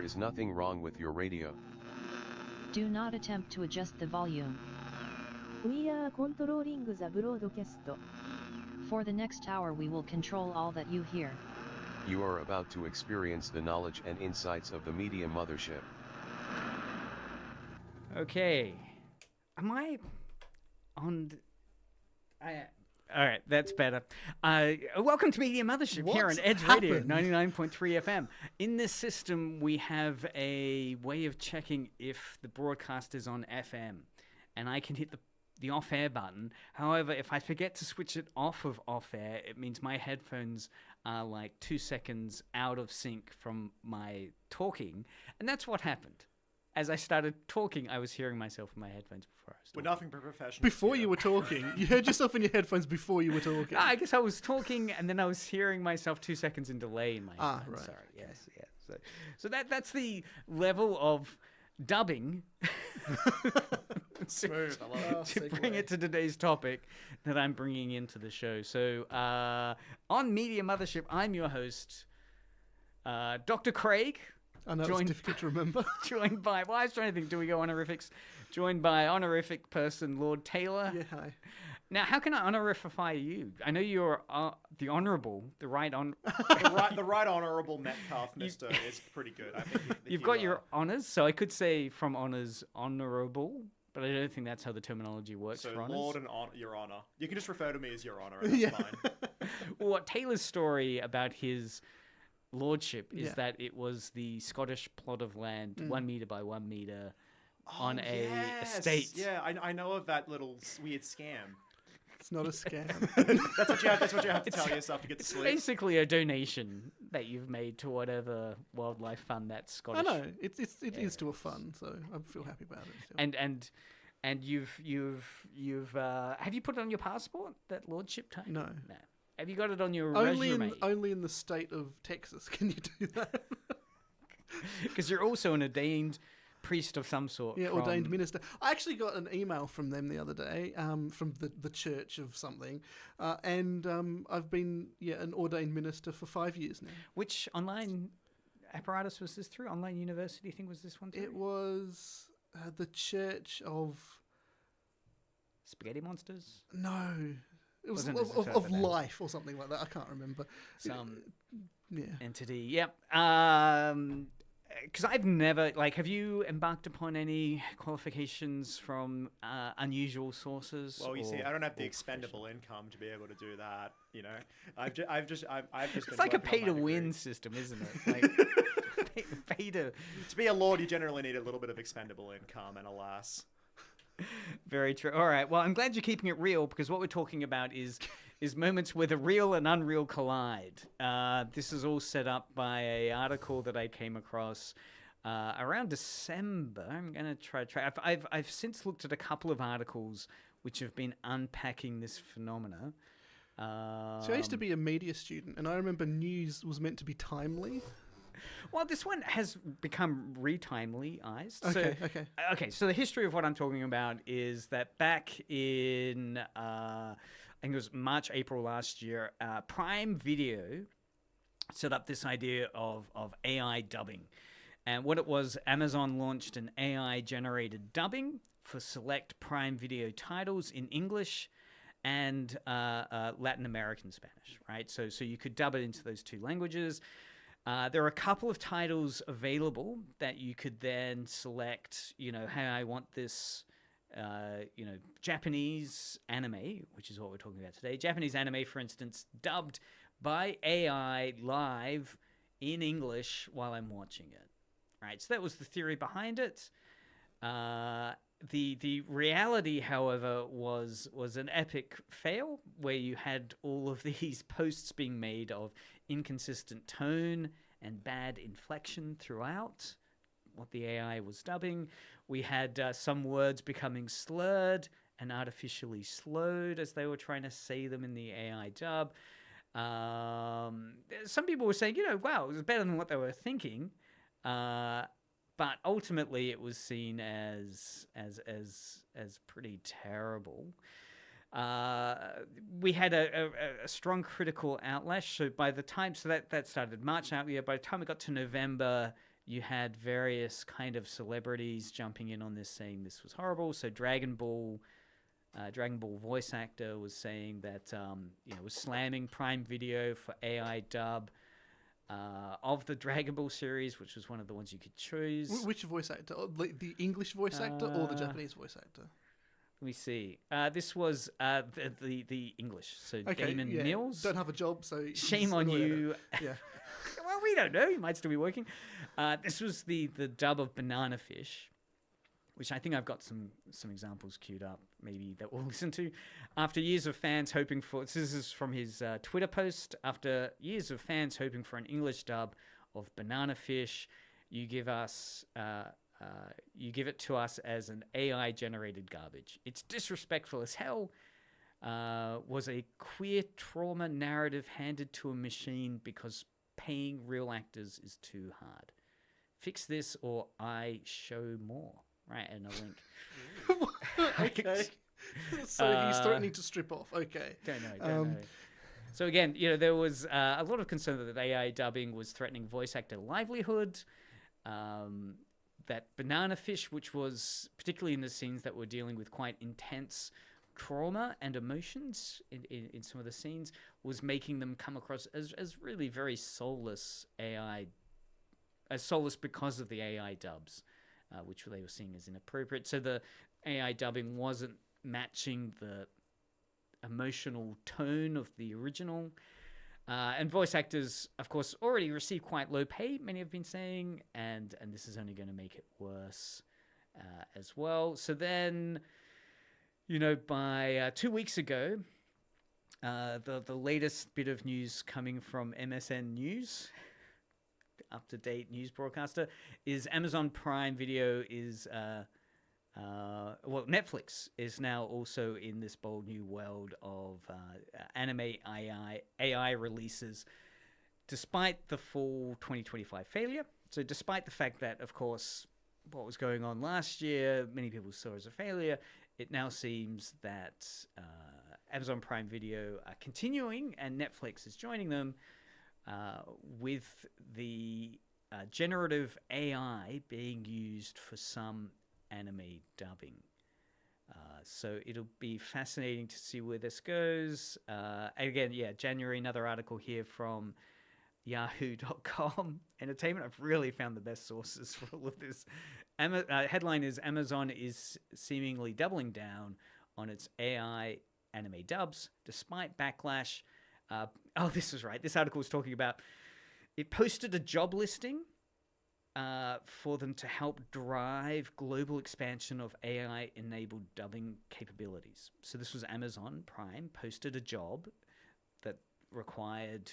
is nothing wrong with your radio. Do not attempt to adjust the volume. We are controlling the broadcast. For the next hour we will control all that you hear. You are about to experience the knowledge and insights of the media mothership. Okay. Am I on... All right, that's better. Welcome to Media Mothership here on Edge Radio 99.3 FM. In this system, we have a way of checking if the broadcast is on FM, and I can hit the off-air button. However, if I forget to switch it off of off-air, it means my headphones are like 2 seconds out of sync from my talking, and that's what happened. As I started talking, I was hearing myself in my headphones before I was talking. We're nothing but professional. Before you were talking. You heard yourself in your headphones before you were talking. I guess I was talking, and then I was hearing myself 2 seconds in delay in my headphones. Right. Sorry, yes. So that's the level of dubbing. Smooth. I love To bring it to today's topic that I'm bringing into the show. So on Media Mothership, I'm your host, Dr. Craig. I know it's difficult to remember. Joined by, well, I was trying to think, do we go honorifics? Joined by honorific person, Lord Taylor. Yeah, hi. Now, how can I honorify you? I know you're the honourable, the right on... the right honourable Metcalf, Mister, is pretty good. I think You've got your honours, so I could say from honours honourable, but I don't think that's how the terminology works so for honours. Lord and Your Honour. You can just refer to me as Your Honour, and that's fine. Well, what Taylor's story about his lordship is that it was the Scottish plot of land, 1 metre by 1 metre, on a estate. Yeah, I know of that little weird scam. It's not a scam. That's what you have to tell yourself to get to It's sleep. basically a donation that you've made to whatever wildlife fund that Scottish. I know it is to a fund, so I feel happy about it. Still. And you've have you put it on your passport, that lordship type? No. Have you got it on your only resume? Only in the state of Texas can you do that. Because you're also an ordained priest of some sort. Yeah, ordained minister. I actually got an email from them the other day, from the church of something, and I've been an ordained minister for 5 years now. Which online apparatus was this through? Online university thing was this one through? It was the Church of Spaghetti Monsters? No. It was of life or something like that. I can't remember. Some entity. Yep. Because I've never, have you embarked upon any qualifications from unusual sources? Well, you see, I don't have the expendable income to be able to do that. You know, I've just. It's like a pay-to-win system, isn't it? Like pay to be a lord, you generally need a little bit of expendable income, and alas. Very true. All right. Well, I'm glad you're keeping it real, because what we're talking about is moments where the real and unreal collide. This is all set up by an article that I came across around December. I'm going to try. I've since looked at a couple of articles which have been unpacking this phenomena. So I used to be a media student, and I remember news was meant to be timely. Well, this one has become retimelyized. Okay. So the history of what I'm talking about is that back in, I think it was March, April last year, Prime Video set up this idea of AI dubbing. And what it was, Amazon launched an AI-generated dubbing for select Prime Video titles in English and Latin American Spanish, right? So you could dub it into those two languages. There are a couple of titles available that you could then select, hey, I want this, Japanese anime, which is what we're talking about today. Japanese anime, for instance, dubbed by AI live in English while I'm watching it, right? So that was the theory behind it. The reality, however, was an epic fail where you had all of these posts being made of inconsistent tone and bad inflection throughout what the AI was dubbing. We had some words becoming slurred and artificially slowed as they were trying to say them in the AI dub. Some people were saying, wow, it was better than what they were thinking. But ultimately, it was seen as pretty terrible. We had a strong critical outlash. So by the time, that started March out. By the time we got to November, you had various kind of celebrities jumping in on this saying this was horrible. So Dragon Ball voice actor was saying that was slamming Prime Video for AI dub of the Dragon Ball series, which was one of the ones you could choose. Which voice actor? The English voice actor or the Japanese voice actor? Let me see. This was the English. So Damon Mills. Don't have a job, so shame on you. Yeah. Well, we don't know. He might still be working. This was the dub of Banana Fish, which I think I've got some examples queued up, maybe that we'll listen to. After years of fans hoping for... This is from his Twitter post. After years of fans hoping for an English dub of Banana Fish, you give it to us as an AI-generated garbage. It's disrespectful as hell. Was a queer trauma narrative handed to a machine because paying real actors is too hard. Fix this or I show more. Right, and a link. Okay. So he's threatening to strip off. Okay. Don't know. So again, there was a lot of concern that AI dubbing was threatening voice actor livelihood. That Banana Fish, which was particularly in the scenes that were dealing with quite intense trauma and emotions in some of the scenes, was making them come across as really very soulless soulless because of the AI dubs, which they were seeing as inappropriate. So the AI dubbing wasn't matching the emotional tone of the original. And voice actors, of course, already receive quite low pay, many have been saying, and this is only going to make it worse as well. So then, by 2 weeks ago, the latest bit of news coming from MSN News, up-to-date news broadcaster, is Amazon Prime Video is... Netflix is now also in this bold new world of anime AI releases, despite the full 2025 failure. So despite the fact that, of course, what was going on last year, many people saw as a failure, it now seems that Amazon Prime Video are continuing and Netflix is joining them with the generative AI being used for some anime dubbing. So it'll be fascinating to see where this goes. Again, January, another article here from yahoo.com entertainment. I've really found the best sources for all of this. Headline is Amazon is seemingly doubling down on its AI anime dubs despite backlash. This is right. This article was talking about it posted a job listing for them to help drive global expansion of AI-enabled dubbing capabilities. So this was Amazon Prime posted a job that required,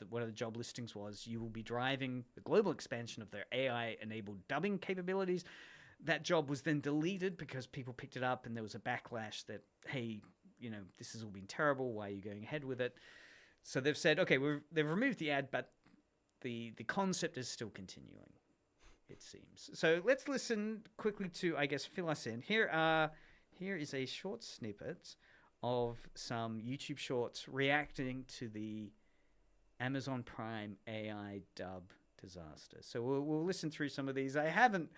one of the job listings was you will be driving the global expansion of their AI-enabled dubbing capabilities. That job was then deleted because people picked it up and there was a backlash that, hey, this has all been terrible. Why are you going ahead with it? So they've said, okay, they've removed the ad, but the concept is still continuing, it seems. So let's listen quickly to, I guess, fill us in. Here is a short snippet of some YouTube shorts reacting to the Amazon Prime AI dub disaster. So we'll listen through some of these. I haven't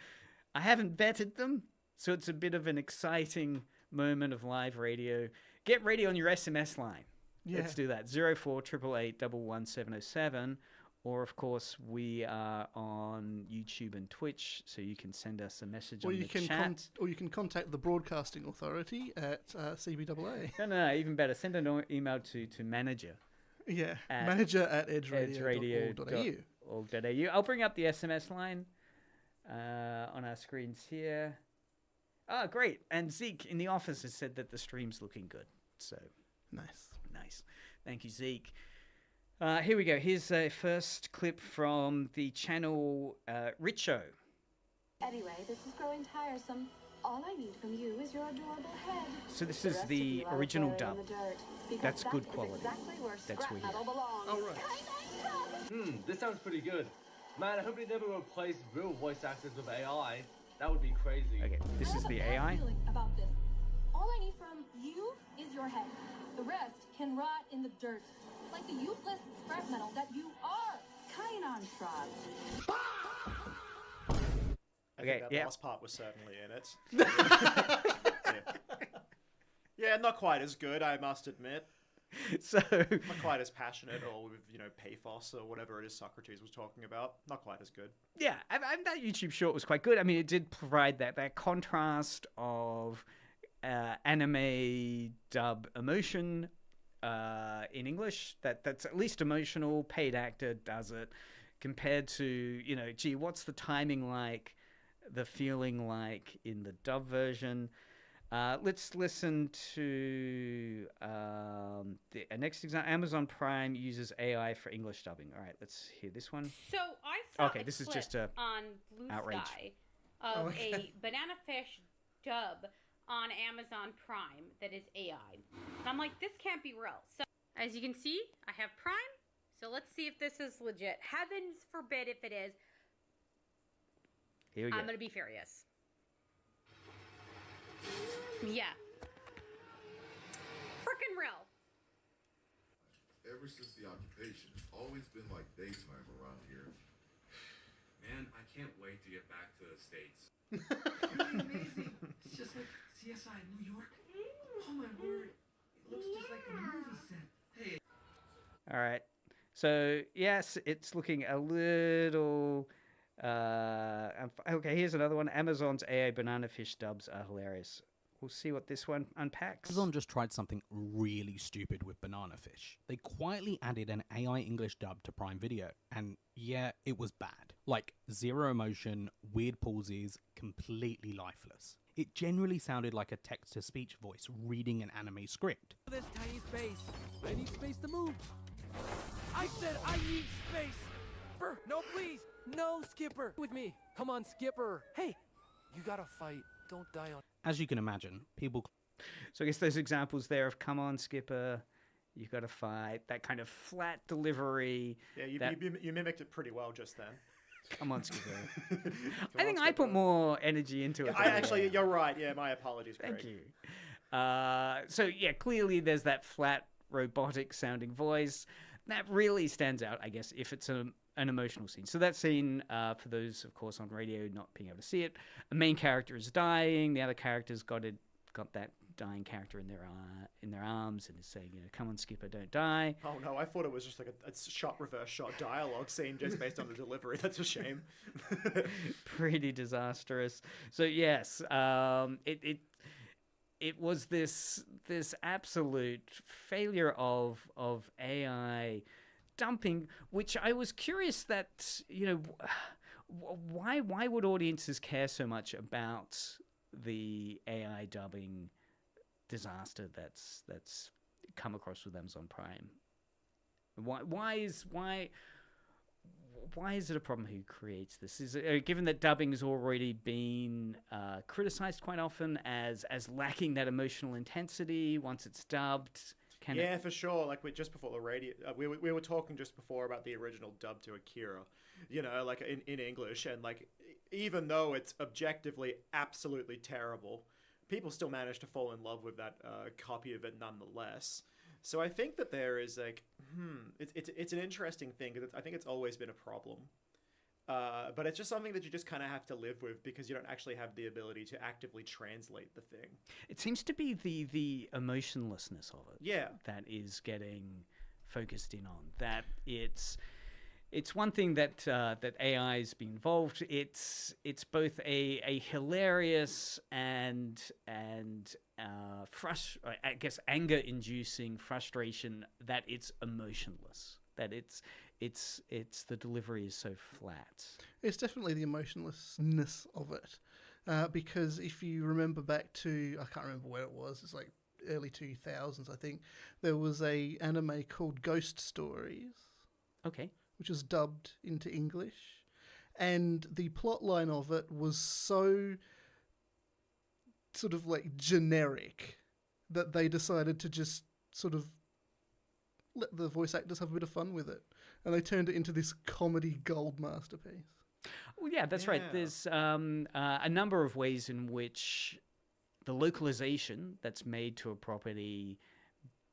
vetted them, so it's a bit of an exciting moment of live radio. Get ready on your SMS line. Yeah. Let's do that. 0488 11707. Or, of course, we are on YouTube and Twitch, so you can send us a message on the chat. Or you can contact the Broadcasting Authority at CBAA. No, even better. Send an email to manager. Yeah, manager at edgeradio.org.au. I'll bring up the SMS line on our screens here. Oh, great. And Zeke in the office has said that the stream's looking good. So Nice. Thank you, Zeke. Here we go. Here's a first clip from the channel Richo. Anyway, this is growing tiresome. All I need from you is your adorable head. So this is the original dub. That's good quality. That's where Oh, right. This sounds pretty good. Man, I hope they never replace real voice actors with AI. That would be crazy. Okay, this is the AI. About this. All I need from you is your head. The rest can rot in the dirt. Like the useless scrap metal that you are. Kainon Trog. Okay, think that yeah. last part was certainly in it. Yeah, not quite as good, I must admit. So Not quite as passionate, or with pathos or whatever it is Socrates was talking about. Not quite as good. yeah, and that YouTube short was quite good. I mean, it did provide that contrast of anime dub emotion in English. That's at least emotional. Paid actor does it. Compared to, gee, what's the timing like, the feeling like in the dub version? Let's listen to the next example. Amazon Prime uses AI for English dubbing. All right, let's hear this one. So I saw Okay, a this is clip just a on Blue outrage. Sky of a banana fish dub on Amazon Prime that is AI. And I'm like, this can't be real. So as you can see, I have Prime. So let's see if this is legit. Heavens forbid if it is. Here we go. I'm going to be furious. Yeah. Frickin' real. Ever since the occupation, it's always been like daytime around here. Man, I can't wait to get back to the States. Really amazing. It's just like CSI in New York. Oh my word. It looks just like a movie set. Hey. All right. So, yes, it's looking a little... okay, here's another one. Amazon's AI banana fish dubs are hilarious. We'll see what this one unpacks. Amazon just tried something really stupid with banana fish. They quietly added an AI English dub to Prime Video, and yeah, it was bad. Like, zero emotion, weird pauses, completely lifeless. It generally sounded like a text-to-speech voice reading an anime script. This tiny space. I need space to move. I said I need space. No, please. No, Skipper. With me. Come on, Skipper. Hey, you gotta fight. Don't die on... As you can imagine, people... So I guess those examples there of come on, Skipper, you got to fight, that kind of flat delivery. Yeah, you mimicked it pretty well just then. Come on, Skipper. I think I put more energy into it. You're right. Yeah, my apologies, Craig. Thank you. So, yeah, clearly there's that flat, robotic-sounding voice. That really stands out, I guess, if it's an emotional scene. So that scene, for those, of course, on radio not being able to see it, a main character is dying. The other character's got that dying character in their arms and is saying, come on, Skipper, don't die. Oh no, I thought it was just like a reverse shot dialogue scene just based on the delivery. That's a shame. Pretty disastrous. So yes, it was this absolute failure of AI dumping, which I was curious that, why would audiences care so much about the AI dubbing disaster that's come across with Amazon Prime? Why is it a problem? Who creates this? Is it, given that dubbing has already been criticized quite often as lacking that emotional intensity once it's dubbed? For sure. Like just before the radio, we were talking just before about the original dub to Akira, like in English, and like even though it's objectively absolutely terrible, people still manage to fall in love with that copy of it nonetheless. So I think that there is like, it's an interesting thing because I think it's always been a problem. But it's just something that you just kind of have to live with because you don't actually have the ability to actively translate the thing. It seems to be the emotionlessness of it. Yeah. That is getting focused in on. That it's one thing that AI's been involved. It's both a hilarious and I guess anger-inducing frustration that it's emotionless. That it's the delivery is so flat. It's definitely the emotionlessness of it, because if you remember back to, I can't remember where it was. It's like early 2000s, I think. There was a anime called Ghost Stories. Okay. Which was dubbed into English, and the plot line of it was so sort of like generic that they decided to just sort of let the voice actors have a bit of fun with it, and they turned it into this comedy gold masterpiece. Well, yeah, that's right. There's a number of ways in which the localization that's made to a property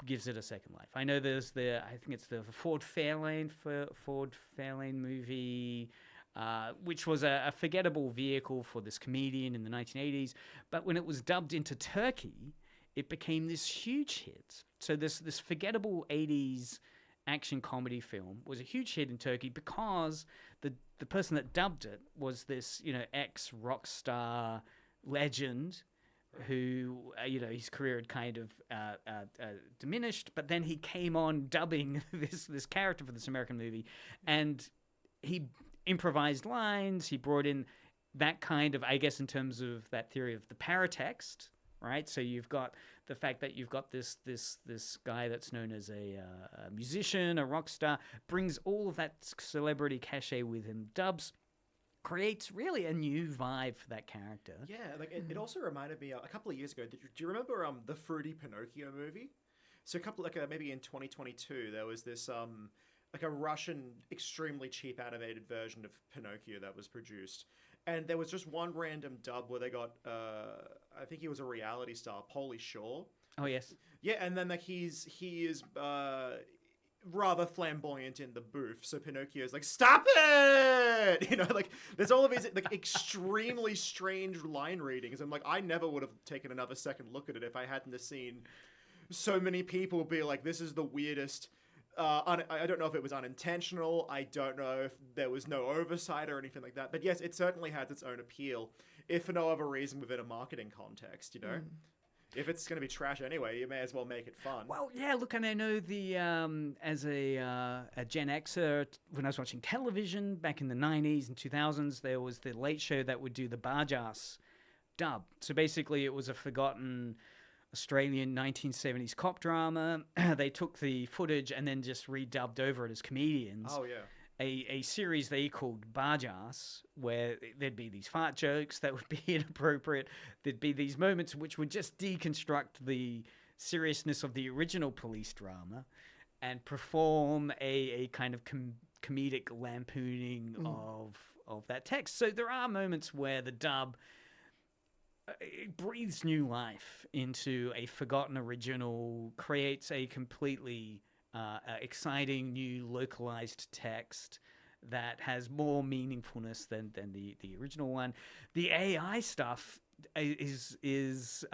gives it a second life. I know there's I think it's the Ford Fairlane movie. which was a forgettable vehicle for this comedian in the 1980s. But when it was dubbed into Turkey, it became this huge hit. So this forgettable 80s action comedy film was a huge hit in Turkey because the person that dubbed it was this, ex rock star legend who, his career had kind of diminished, but then he came on dubbing this character for this American movie, and he improvised lines. He brought in that kind of, I guess, in terms of that theory of the paratext, right? So you've got the fact that you've got this guy that's known as a musician, a rock star, brings all of that celebrity cachet with him, dubs, creates really a new vibe for that character. Yeah, like it also reminded me a couple of years ago. Do you remember the Fruity Pinocchio movie? So maybe in 2022 there was this like a Russian extremely cheap animated version of Pinocchio that was produced. And there was just one random dub where they got, I think he was a reality star, Pauly Shore. Oh, yes. Yeah, and then like he is rather flamboyant in the booth. So Pinocchio's like, stop it! Like there's all of these like extremely strange line readings. And like I never would have taken another second look at it if I hadn't have seen so many people be like, this is the weirdest. I don't know if it was unintentional. I don't know if there was no oversight or anything like that. But yes, it certainly has its own appeal, if for no other reason within a marketing context, If it's going to be trash anyway, you may as well make it fun. Well, yeah, look, and I know as a Gen Xer, when I was watching television back in the 90s and 2000s, there was the Late Show that would do the Barjas dub. So basically it was a forgotten Australian 1970s cop drama. They took the footage and then just redubbed over it as comedians. Oh, yeah. A series they called Barjas, where there'd be these fart jokes that would be inappropriate. There'd be these moments which would just deconstruct the seriousness of the original police drama and perform a kind of comedic lampooning of that text. So there are moments where the dub it breathes new life into a forgotten original, creates a completely exciting new localized text that has more meaningfulness than the original one. The AI stuff is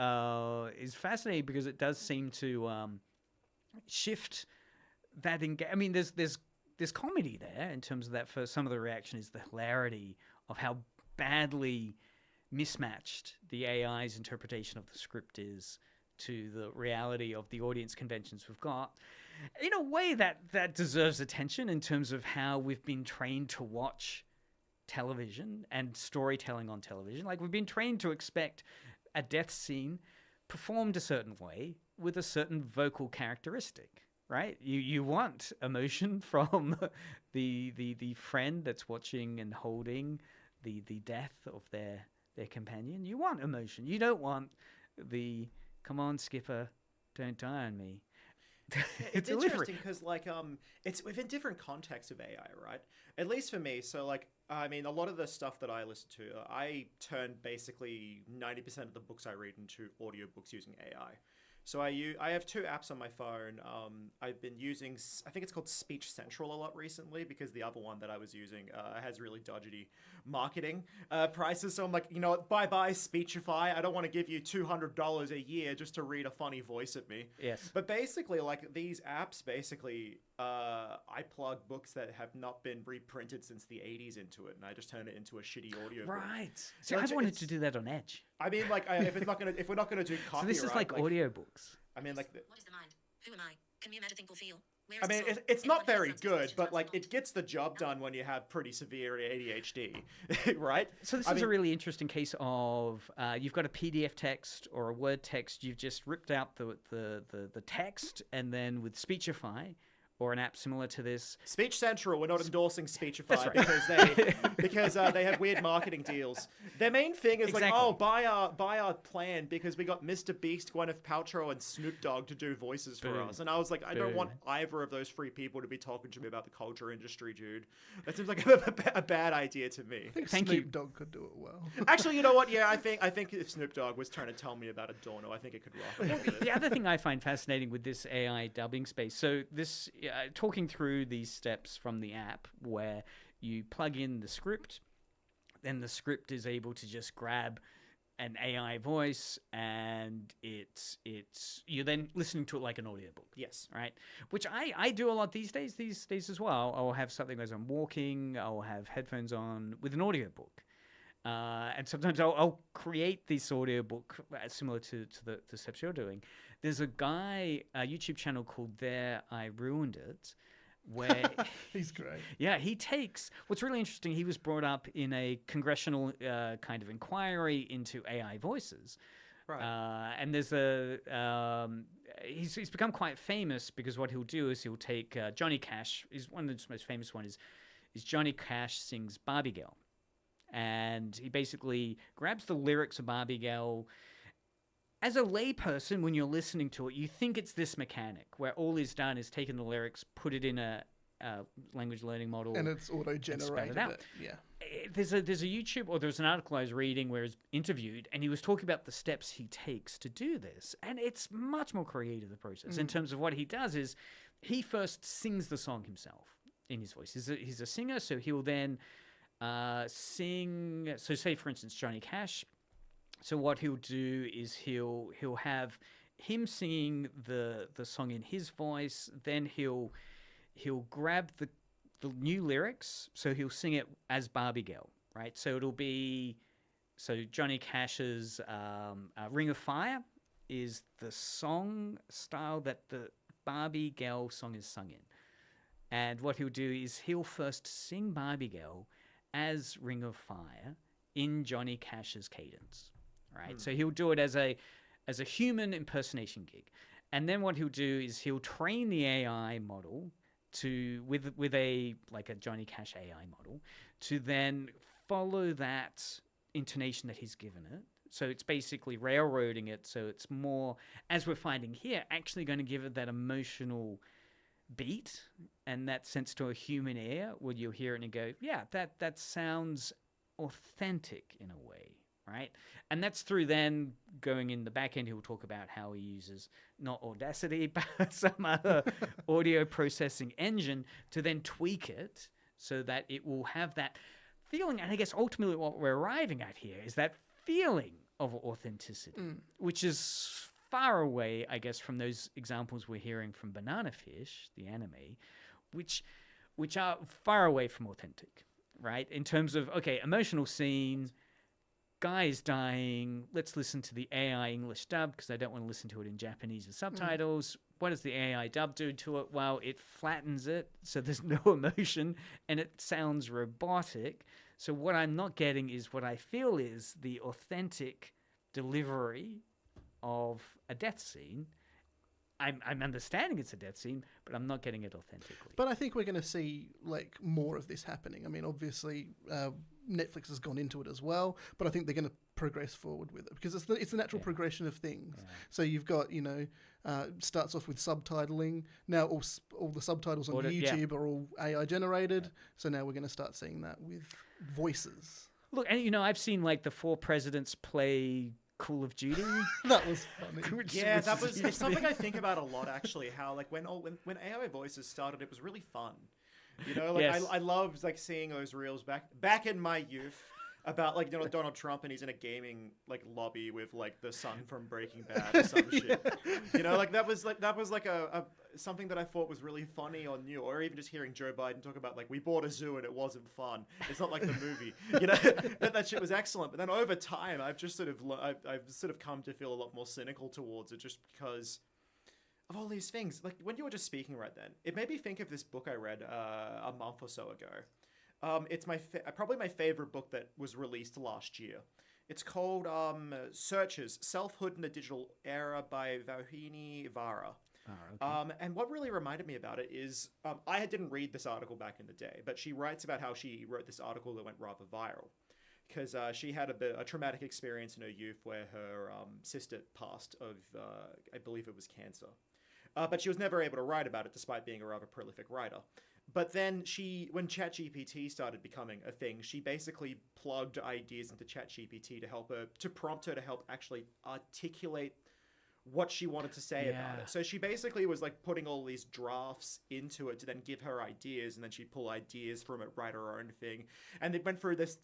fascinating because it does seem to shift that. I mean, there's comedy there in terms of that. For some of the reaction is the hilarity of how badly mismatched the AI's interpretation of the script is to the reality of the audience conventions we've got. In a way that deserves attention in terms of how we've been trained to watch television and storytelling on television. Like we've been trained to expect a death scene performed a certain way with a certain vocal characteristic, right? You want emotion from the friend that's watching and holding the death of their companion. You want emotion. You don't want the come on Skipper, don't die on me. It's interesting because like it's within different contexts of AI, right? At least for me. So like I mean, a lot of the stuff that I listen to, I turn basically 90% of the books I read into audiobooks using AI. So I have two apps on my phone. I've been using, I think it's called Speech Central a lot recently because the other one that I was using has really dodgy marketing prices. So I'm like, you know what, bye-bye Speechify. I don't want to give you $200 a year just to read a funny voice at me. Yes. But basically, like these apps, basically, I plug books that have not been reprinted since the 80s into it, and I just turn it into a shitty audio. Right. So I wanted to do that on Edge. I mean, like, if we're not gonna do copyright, so this is like audiobooks. I mean, like, what is the mind? Who am I? Can you imagine, think, or feel? I mean, it's not very good, but like it gets the job done when you have pretty severe ADHD, right? So this is a really interesting case of you've got a PDF text or a Word text. You've just ripped out the text, and then with Speechify or an app similar to this, Speech Central. We're not endorsing Speechify right. because they have weird marketing deals. Their main thing is like, oh, buy our plan because we got Mr. Beast, Gwyneth Paltrow, and Snoop Dogg to do voices for us. And I was like, I don't want either of those three people to be talking to me about the culture industry, dude. That seems like a bad idea to me. I think Snoop Dogg could do it well. Actually, you know what? Yeah, I think if Snoop Dogg was trying to tell me about Adorno, I think it could rock. The other thing I find fascinating with this AI dubbing space, so this talking through these steps from the app where you plug in the script, then the script is able to just grab an AI voice, and you're then listening to it like an audiobook. Yes. Right? Which I do a lot these days as well. I'll have something as I'm walking, I'll have headphones on with an audiobook. And sometimes I'll create this audiobook similar to the steps you're doing. There's a guy, a YouTube channel called There I Ruined It, where he's great. Yeah, he takes what's really interesting. He was brought up in a congressional kind of inquiry into AI voices, Right. and there's he's become quite famous because what he'll do is he'll take Johnny Cash. Is one of the most famous one is Johnny Cash sings Barbie Girl, and he basically grabs the lyrics of Barbie Girl. As a layperson, when you're listening to it, you think it's this mechanic where all he's done is taken the lyrics, put it in a language learning model, and it's auto-generated it out. Yeah. There's a YouTube, or there's an article I was reading where he's interviewed, and he was talking about the steps he takes to do this, and it's much more creative, the process. In terms of what he does is he first sings the song himself in his voice. He's a singer, so he'll then sing. So say, for instance, Johnny Cash. So what he'll do is he'll have him singing the song in his voice. Then he'll grab the new lyrics. So he'll sing it as Barbie Girl, right? So it'll be Johnny Cash's "Ring of Fire" is the song style that the Barbie Girl song is sung in. And what he'll do is he'll first sing Barbie Girl as "Ring of Fire" in Johnny Cash's cadence. Right, so he'll do it as a human impersonation gig, and then what he'll do is he'll train the AI model with a Johnny Cash AI model to then follow that intonation that he's given it. So it's basically railroading it. So it's more, as we're finding here, actually going to give it that emotional beat and that sense to a human ear, where you'll hear it and go, yeah, that sounds authentic in a way. Right, and that's through then going in the back end. He'll talk about how he uses not Audacity, but some other audio processing engine to then tweak it so that it will have that feeling. And I guess ultimately what we're arriving at here is that feeling of authenticity, which is far away, I guess, from those examples we're hearing from Banana Fish, the anime, which are far away from authentic, right? In terms of, okay, emotional scene. Guy is dying. Let's listen to the AI English dub because I don't want to listen to it in Japanese with subtitles. What does the AI dub do to it? Well, it flattens it, so there's no emotion, and it sounds robotic. So what I'm not getting is what I feel is the authentic delivery of a death scene. I'm understanding it's a death scene, but I'm not getting it authentically. But I think we're going to see more of this happening. I mean, obviously, Netflix has gone into it as well, but I think they're going to progress forward with it because it's the natural progression of things. Yeah. So you've got starts off with subtitling. Now all the subtitles on YouTube are all AI generated. Yeah. So now we're going to start seeing that with voices. Look, and I've seen the 4 presidents play Call of Duty. That was funny. It's something I think about a lot, actually. How when AI voices started, it was really fun. Yes. I loved seeing those reels back in my youth about Donald Trump, and he's in a gaming lobby with the son from Breaking Bad or some shit. That was a something that I thought was really funny or new, or even just hearing Joe Biden talk about we bought a zoo and it wasn't fun. It's not like the movie. That shit was excellent. But then over time, I've just I've come to feel a lot more cynical towards it, just because of all these things. When you were just speaking right then, it made me think of this book I read a month or so ago. It's probably my favorite book that was released last year. It's called Searches, Selfhood in the Digital Era by Vauhini Vara. Oh, okay. And what really reminded me about it is I didn't read this article back in the day, but she writes about how she wrote this article that went rather viral because she had a traumatic experience in her youth where her sister passed of, I believe it was cancer. But she was never able to write about it despite being a rather prolific writer. But then when ChatGPT started becoming a thing, she basically plugged ideas into ChatGPT to prompt her to help actually articulate what she wanted to say about it. So she basically was like putting all these drafts into it to then give her ideas, and then she'd pull ideas from it, write her own thing. And it went through this,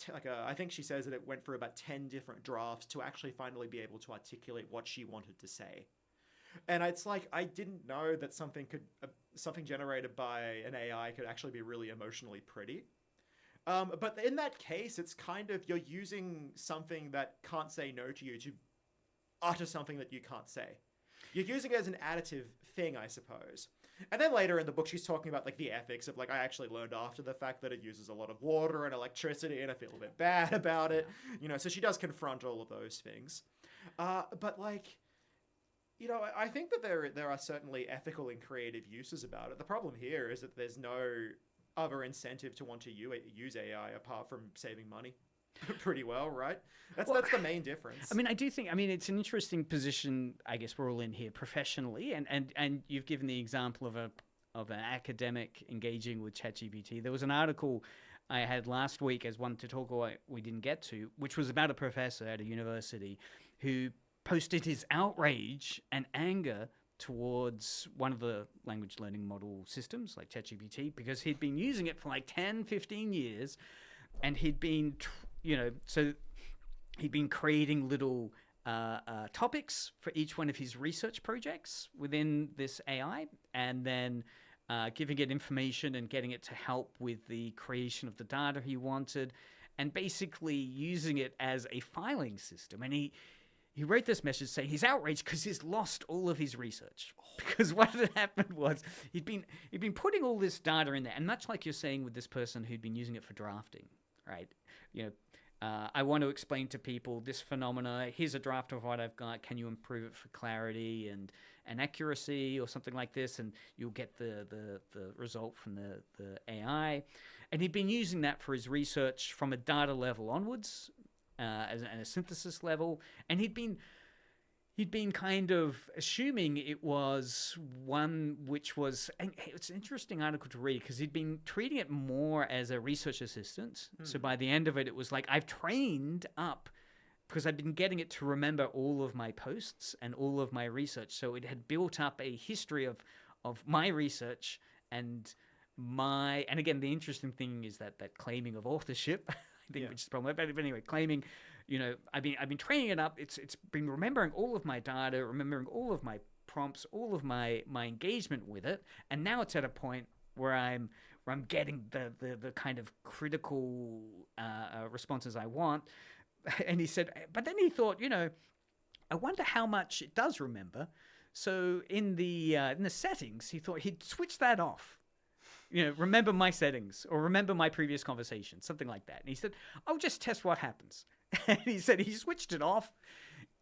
I think she says that it went through about 10 different drafts to actually finally be able to articulate what she wanted to say. And it's like, I didn't know that something generated by an AI could actually be really emotionally pretty. But in that case, it's kind of, you're using something that can't say no to you to utter something that you can't say. You're using it as an additive thing, I suppose. And then later in the book, she's talking about like the ethics of like, I actually learned after the fact that it uses a lot of water and electricity, and I feel a bit bad about it. You know, so she does confront all of those things. But like, you know, I think that there are certainly ethical and creative uses about it. The problem here is that there's no other incentive to want to use AI apart from saving money. Pretty well, right? That's the main difference. I mean, I do think, it's an interesting position, I guess we're all in here professionally, and you've given the example of an academic engaging with ChatGPT. There was an article I had last week as one to talk about we didn't get to, which was about a professor at a university who posted his outrage and anger towards one of the language learning model systems like ChatGPT, because he'd been using it for like 10, 15 years, and he'd been he'd been creating little topics for each one of his research projects within this AI, and then giving it information and getting it to help with the creation of the data he wanted, and basically using it as a filing system. And he wrote this message saying he's outraged because he's lost all of his research. Because what had happened was he'd been putting all this data in there, and much like you're saying with this person who'd been using it for drafting, right? You know, I want to explain to people this phenomena. Here's a draft of what I've got. Can you improve it for clarity and accuracy or something like this? And you'll get the result from the AI. And he'd been using that for his research from a data level onwards, as a synthesis level. And he'd been kind of assuming it was one which was, and it's an interesting article to read because he'd been treating it more as a research assistant. So by the end of it, it was like, I've trained up, because I'd been getting it to remember all of my posts and all of my research. So it had built up a history of my research and again, the interesting thing is that claiming of authorship, I think, which is the problem. But anyway, claiming, you know, I've been training it up. It's been remembering all of my data, remembering all of my prompts, all of my engagement with it, and now it's at a point where I'm getting the kind of critical responses I want. And he said, but then he thought, you know, I wonder how much it does remember. So in the settings, he thought he'd switch that off. You know, remember my settings or remember my previous conversation, something like that. And he said, I'll just test what happens. And he said he switched it off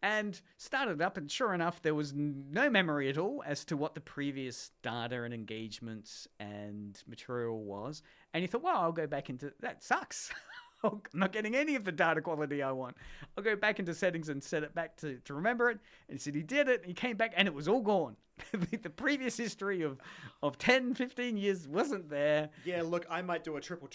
and started up, and sure enough, there was no memory at all as to what the previous data and engagements and material was. And he thought, well, I'll go back into that. Sucks. I'm not getting any of the data quality I want. I'll go back into settings and set it back to remember it. And he said he did it, and he came back, and it was all gone. The previous history of 10, 15 years wasn't there. Yeah, look, I might do a triple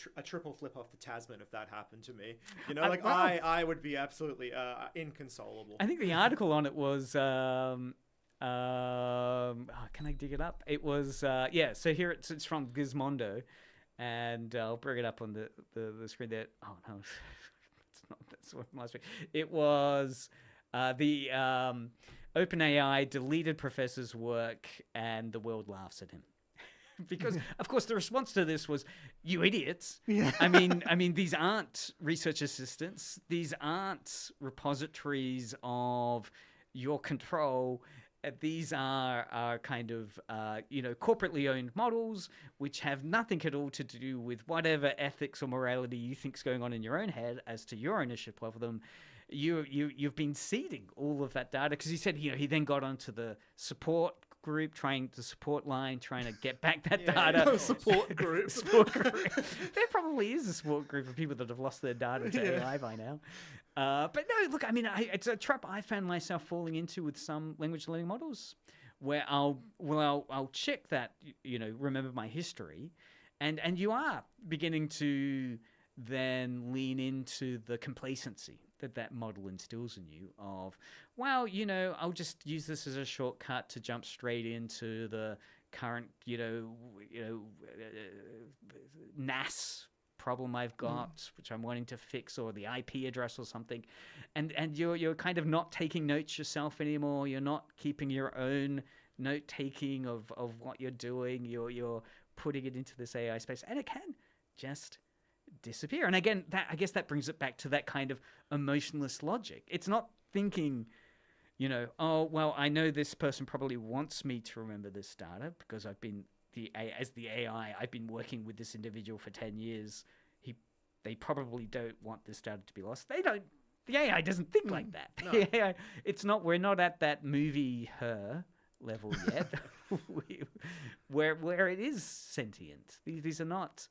flip off the Tasman if that happened to me. You know, like, I would be absolutely inconsolable. I think the article on it was... can I dig it up? It was... so here it's from Gizmodo. And I'll bring it up on the screen there. Oh, no. It's not. That's what last week. It was the OpenAI deleted professor's work and the world laughs at him. Because, of course, the response to this was, you idiots. Yeah. I mean, these aren't research assistants. These aren't repositories of your control. These are kind of, corporately owned models which have nothing at all to do with whatever ethics or morality you think is going on in your own head as to your ownership of them. You've been seeding all of that data, because he said, he then got onto the support group, trying to get back that data. Support group. There probably is a support group of people that have lost their data to AI by now. But no, look, it's a trap I found myself falling into with some language learning models, where I'll check that, remember my history, and you are beginning to then lean into the complacency that model instills in you of, well, I'll just use this as a shortcut to jump straight into the current, NAS problem I've got, which I'm wanting to fix, or the IP address or something, and you're kind of not taking notes yourself anymore. You're not keeping your own note taking of what you're doing. You're putting it into this AI space, and it can just disappear. And again, I guess that brings it back to that kind of emotionless logic. It's not thinking, oh well, I know this person probably wants me to remember this data because I've been as the AI, I've been working with this individual for 10 years. They probably don't want this data to be lost. They don't. The AI doesn't think like that. No. The AI, we're not at that movie Her level yet, where it is sentient. These are not,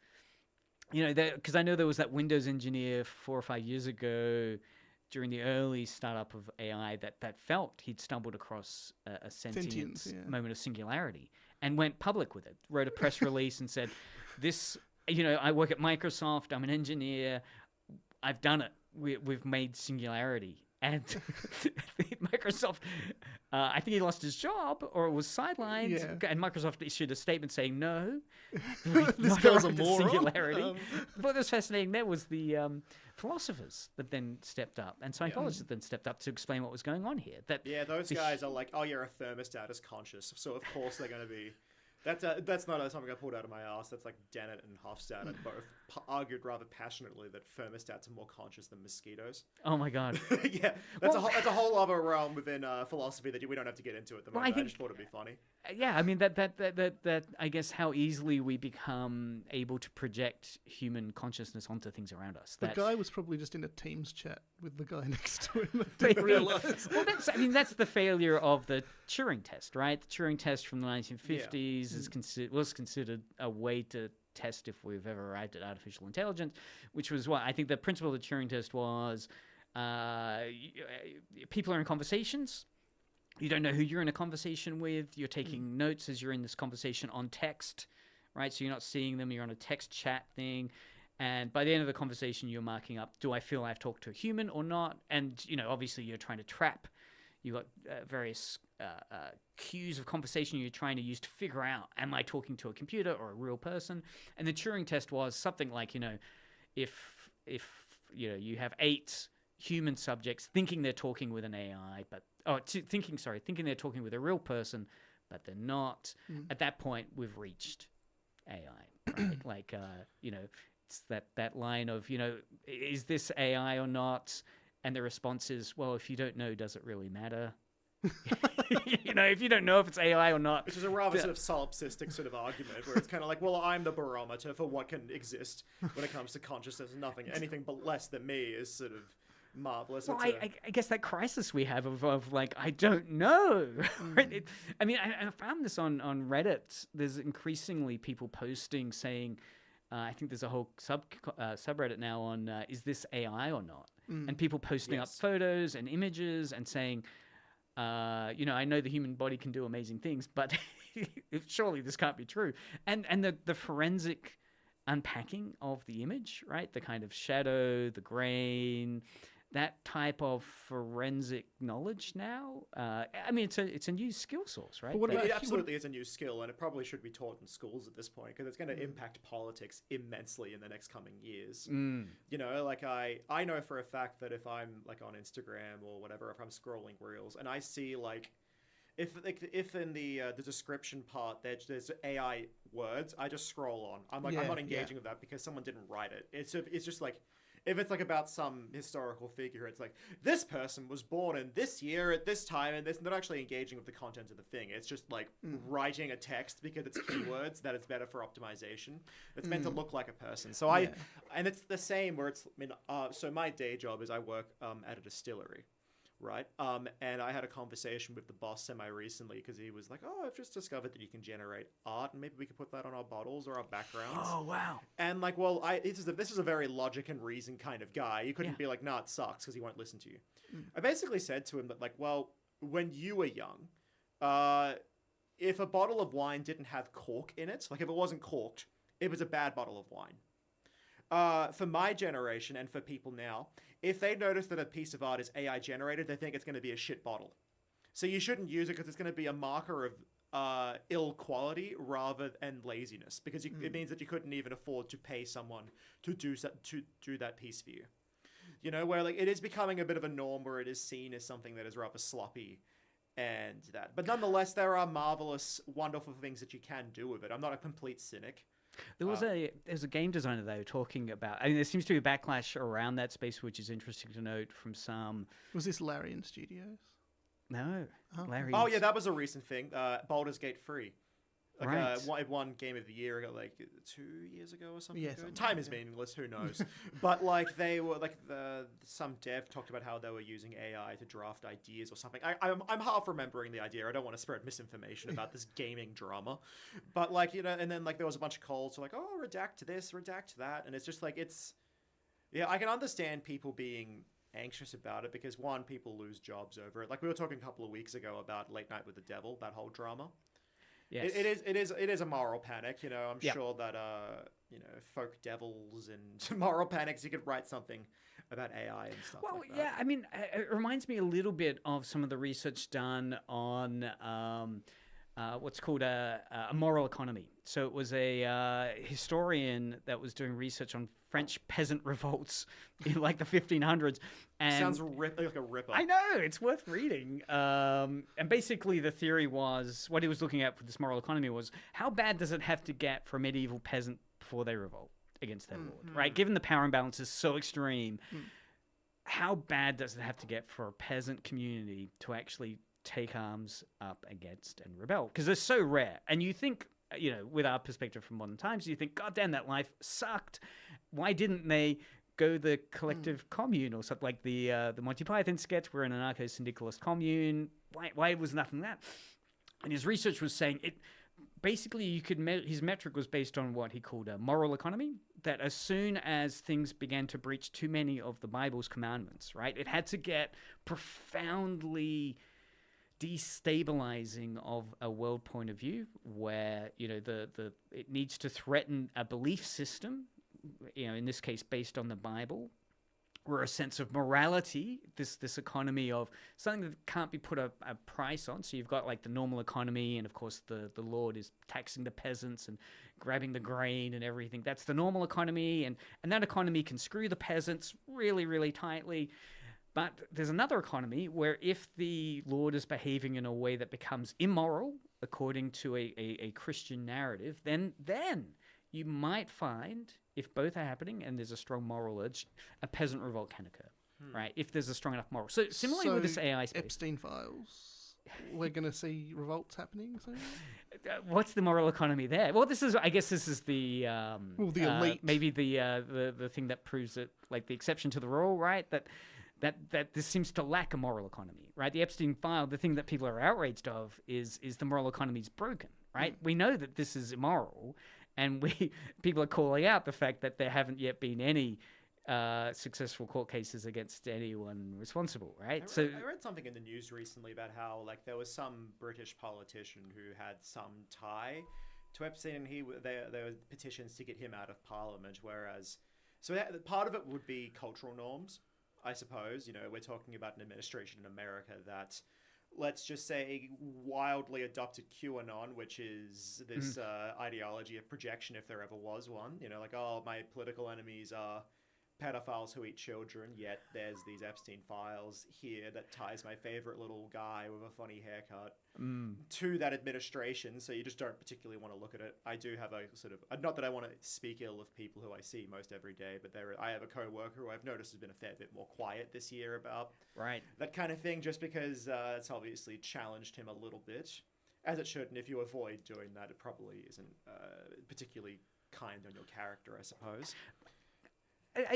because I know there was that Windows engineer 4 or 5 years ago during the early startup of AI that felt he'd stumbled across a sentient moment of singularity and went public with it, wrote a press release and said, this, I work at Microsoft, I'm an engineer, I've done it, we've made singularity. And Microsoft, I think he lost his job or was sidelined, and Microsoft issued a statement saying, no, this guy's a moron. Singularity. What was fascinating there was the philosophers that then stepped up, and Scientologists that then stepped up to explain what was going on here. Those guys are like, oh, you're a thermostat is conscious, so of course they're going to be... That's not something I pulled out of my ass. That's like Dennett and Hofstadter both argued rather passionately that thermostats are more conscious than mosquitoes. Oh my god! Yeah, that's a whole other realm within philosophy that we don't have to get into at the moment. I just thought it'd be funny. Yeah, I mean that I guess how easily we become able to project human consciousness onto things around us. The guy was probably just in a Teams chat with the guy next to him. Didn't realize. Well, that's the failure of the Turing test, right? The Turing test from the 1950s was considered a way to test if we've ever arrived at artificial intelligence, which was what I think the principle of the Turing test was. People are in conversations. You don't know who you're in a conversation with. You're taking notes as you're in this conversation on text, right? So you're not seeing them. You're on a text chat thing. And by the end of the conversation, you're marking up, do I feel I've talked to a human or not? And, obviously you're trying to trap. You've got various cues of conversation you're trying to use to figure out, am I talking to a computer or a real person? And the Turing test was something like, if you have 8 human subjects thinking they're talking with an AI, thinking they're talking with a real person, but they're not. At that point, we've reached AI, right? Like, it's that line of, is this AI or not? And the response is, well, if you don't know, does it really matter? If you don't know if it's AI or not. Which is a rather sort of solipsistic sort of argument where it's kind of like, well, I'm the barometer for what can exist when it comes to consciousness. Anything but less than me is sort of marvelous. Well, I guess that crisis we have of like, I don't know. I found this on Reddit. There's increasingly people posting saying, I think there's a whole subreddit now on is this AI or not? And people posting up photos and images and saying, I know the human body can do amazing things, but surely this can't be true. And the forensic unpacking of the image, right? The kind of shadow, the grain, that type of forensic knowledge now. It's a new skill source, right? But it absolutely is a new skill, and it probably should be taught in schools at this point because it's going to impact politics immensely in the next coming years. I know for a fact that if I'm like on Instagram or whatever, if I'm scrolling reels and I see like, if in the description part there's AI words, I just scroll on. I'm not engaging with that because someone didn't write it. It's just like, if it's like about some historical figure, it's like, this person was born in this year at this time, and they're not actually engaging with the content of the thing. It's just like writing a text because it's keywords that it's better for optimization. It's meant to look like a person. So and it's the same where so my day job is I work at a distillery. Right. And I had a conversation with the boss semi-recently because he was like, oh, I've just discovered that you can generate art and maybe we could put that on our bottles or our backgrounds. Oh, wow. And like, well, this is a very logic and reason kind of guy. You couldn't be like, nah, it sucks because he won't listen to you. I basically said to him that like, well, when you were young, if a bottle of wine didn't have cork in it, like if it wasn't corked, it was a bad bottle of wine. for my generation and for people now, if they notice that a piece of art is AI generated, they think it's going to be a shit bottle. So you shouldn't use it because it's going to be a marker of ill quality rather than laziness, because it means that you couldn't even afford to pay someone to do that piece for you. You know, where like it is becoming a bit of a norm where it is seen as something that is rather sloppy and that. But nonetheless, there are marvelous, wonderful things that you can do with it. I'm not a complete cynic. There's a game designer though talking about. I mean, there seems to be a backlash around that space, which is interesting to note from some. Was this Larian Studios? No, Larry. Oh yeah, that was a recent thing. Baldur's Gate 3. Like, Right. it won Game of the Year like 2 years ago or something. Yeah, ago. something Time like is that. meaningless. Who knows? But like they were like some dev talked about how they were using AI to draft ideas or something. I'm half remembering the idea. I don't want to spread misinformation about this gaming drama, but like and then like there was a bunch of calls to like, oh, redact this, redact that, and it's just like yeah, I can understand people being anxious about it because one, people lose jobs over it. Like we were talking a couple of weeks ago about Late Night with the Devil, that whole drama. Yes. It is a moral panic. I'm sure that folk devils and moral panics. You could write something about AI and stuff. Well, like that. yeah, I mean, it reminds me a little bit of some of the research done on what's called a moral economy. So it was a historian that was doing research on French peasant revolts in like the 1500s. And sounds like a ripper. I know, it's worth reading. And basically the theory was, what he was looking at for this moral economy was, how bad does it have to get for a medieval peasant before they revolt against their lord, right? Given the power imbalance is so extreme, how bad does it have to get for a peasant community to actually take arms up against and rebel? Because they're so rare. And you think, with our perspective from modern times, you think, God damn, that life sucked. Why didn't they go the collective commune or something like the Monty Python sketch? We're an anarcho-syndicalist commune. Why was nothing that? And his research was saying it. Basically, his metric was based on what he called a moral economy. That as soon as things began to breach too many of the Bible's commandments, right, it had to get profoundly destabilizing of a world point of view, where it needs to threaten a belief system, in this case based on the Bible, or a sense of morality, this economy of something that can't be put a price on. So you've got like the normal economy, and of course the Lord is taxing the peasants and grabbing the grain and everything. That's the normal economy, and that economy can screw the peasants really, really tightly. But there's another economy where if the Lord is behaving in a way that becomes immoral, according to a Christian narrative, then you might find, if both are happening and there's a strong moral urge, a peasant revolt can occur, right? If there's a strong enough moral. So similarly with this AI space. Epstein files, we're going to see revolts happening soon? What's the moral economy there? Well, I guess this is the the elite. Maybe the thing that proves it, like the exception to the rule, right? That this seems to lack a moral economy, right? The Epstein file, the thing that people are outraged of is the moral economy is broken, right? We know that this is immoral, and people are calling out the fact that there haven't yet been any successful court cases against anyone responsible, right? I read something in the news recently about how like there was some British politician who had some tie to Epstein, and there were petitions to get him out of Parliament. Whereas, part of it would be cultural norms, I suppose. We're talking about an administration in America that, let's just say, wildly adopted QAnon, which is this ideology of projection, if there ever was one. Like, oh, my political enemies are pedophiles who eat children, yet there's these Epstein files here that ties my favorite little guy with a funny haircut to that administration, so you just don't particularly want to look at it. I do have a sort of, not that I want to speak ill of people who I see most every day, but I have a co-worker who I've noticed has been a fair bit more quiet this year about that kind of thing, just because it's obviously challenged him a little bit, as it should, and if you avoid doing that, it probably isn't particularly kind on your character, I suppose.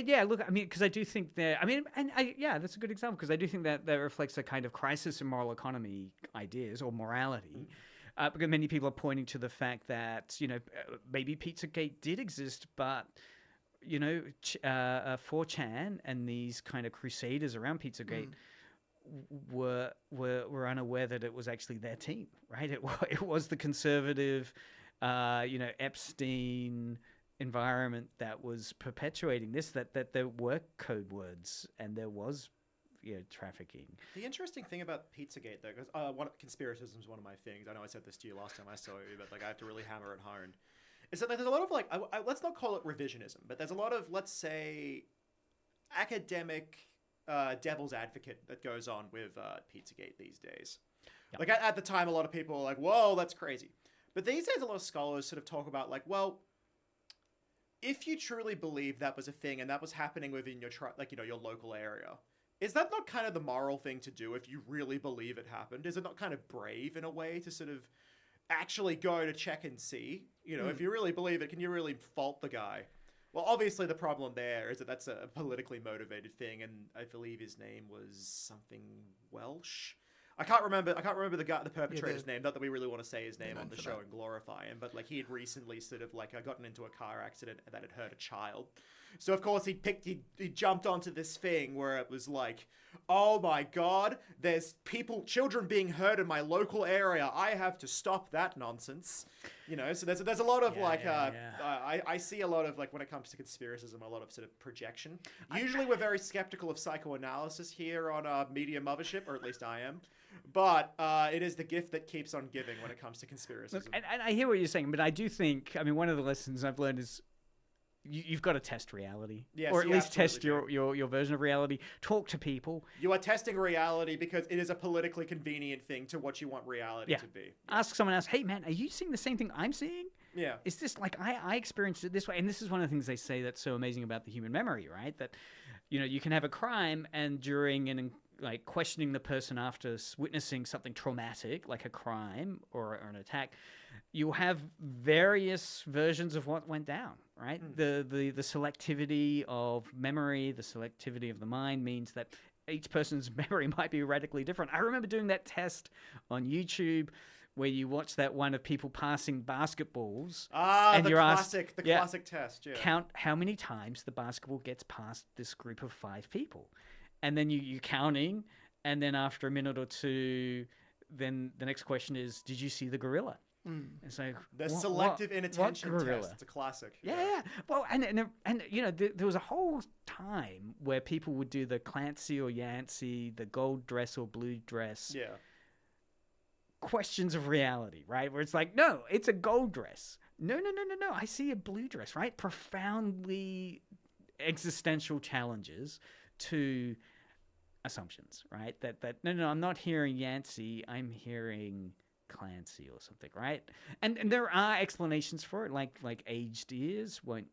Yeah, look, I mean, because I do think that's a good example, because I do think that reflects a kind of crisis in moral economy ideas or morality, because many people are pointing to the fact that, maybe Pizzagate did exist, but, 4chan and these kind of crusaders around Pizzagate were unaware that it was actually their team, right? It was the conservative, Epstein, environment that was perpetuating this, that there were code words and there was trafficking. The interesting thing about Pizzagate, though, because conspiracism is one of my things. I know I said this to you last time I saw you, but like I have to really hammer it home. Is that there's a lot of like, let's not call it revisionism, but there's a lot of, let's say, academic devil's advocate that goes on with Pizzagate these days. Yep. Like at the time, a lot of people were like, "Whoa, that's crazy," but these days, a lot of scholars sort of talk about like, well, if you truly believe that was a thing and that was happening within your your local area. Is that not kind of the moral thing to do if you really believe it happened? Is it not kind of brave in a way to sort of actually go to check and see? If you really believe it, can you really fault the guy? Well, obviously the problem there is that that's a politically motivated thing, and I believe his name was something Welsh. I can't remember the perpetrator's name. Not that we really want to say his name on the show and glorify him, but like he had recently sort of like gotten into a car accident that had hurt a child. So of course he jumped onto this thing where it was like, oh my god, there's children being hurt in my local area. I have to stop that nonsense. So there's a lot of I see a lot of like when it comes to conspiracism, a lot of sort of projection. Usually we're very skeptical of psychoanalysis here on Media Mothership, or at least I am. But it is the gift that keeps on giving when it comes to conspiracism. Look, and I hear what you're saying, but I do think, one of the lessons I've learned is you've got to test reality. Yes, or at least test your version of reality. Talk to people. You are testing reality because it is a politically convenient thing to what you want reality to be. Ask someone else, hey man, are you seeing the same thing I'm seeing? Yeah. Is this like, I experienced it this way? And this is one of the things they say that's so amazing about the human memory, right? That, you can have a crime and during like questioning the person after witnessing something traumatic, like a crime or an attack, you have various versions of what went down, right? The selectivity of memory, the selectivity of the mind means that each person's memory might be radically different. I remember doing that test on YouTube where you watch that one of people passing basketballs. And the classic test, yeah. Count how many times the basketball gets past this group of 5 people. And then you're counting, and then after a minute or two, then the next question is, did you see the gorilla? It's like the selective inattention test. It's a classic. Yeah. Well, and there was a whole time where people would do the Clancy or Yancey, the gold dress or blue dress. Yeah. Questions of reality, right? Where it's like, no, it's a gold dress. No. I see a blue dress, right? Profoundly existential challenges to assumptions, right? That no, I'm not hearing Yancey, I'm hearing Clancy or something, right? And there are explanations for it, like aged ears won't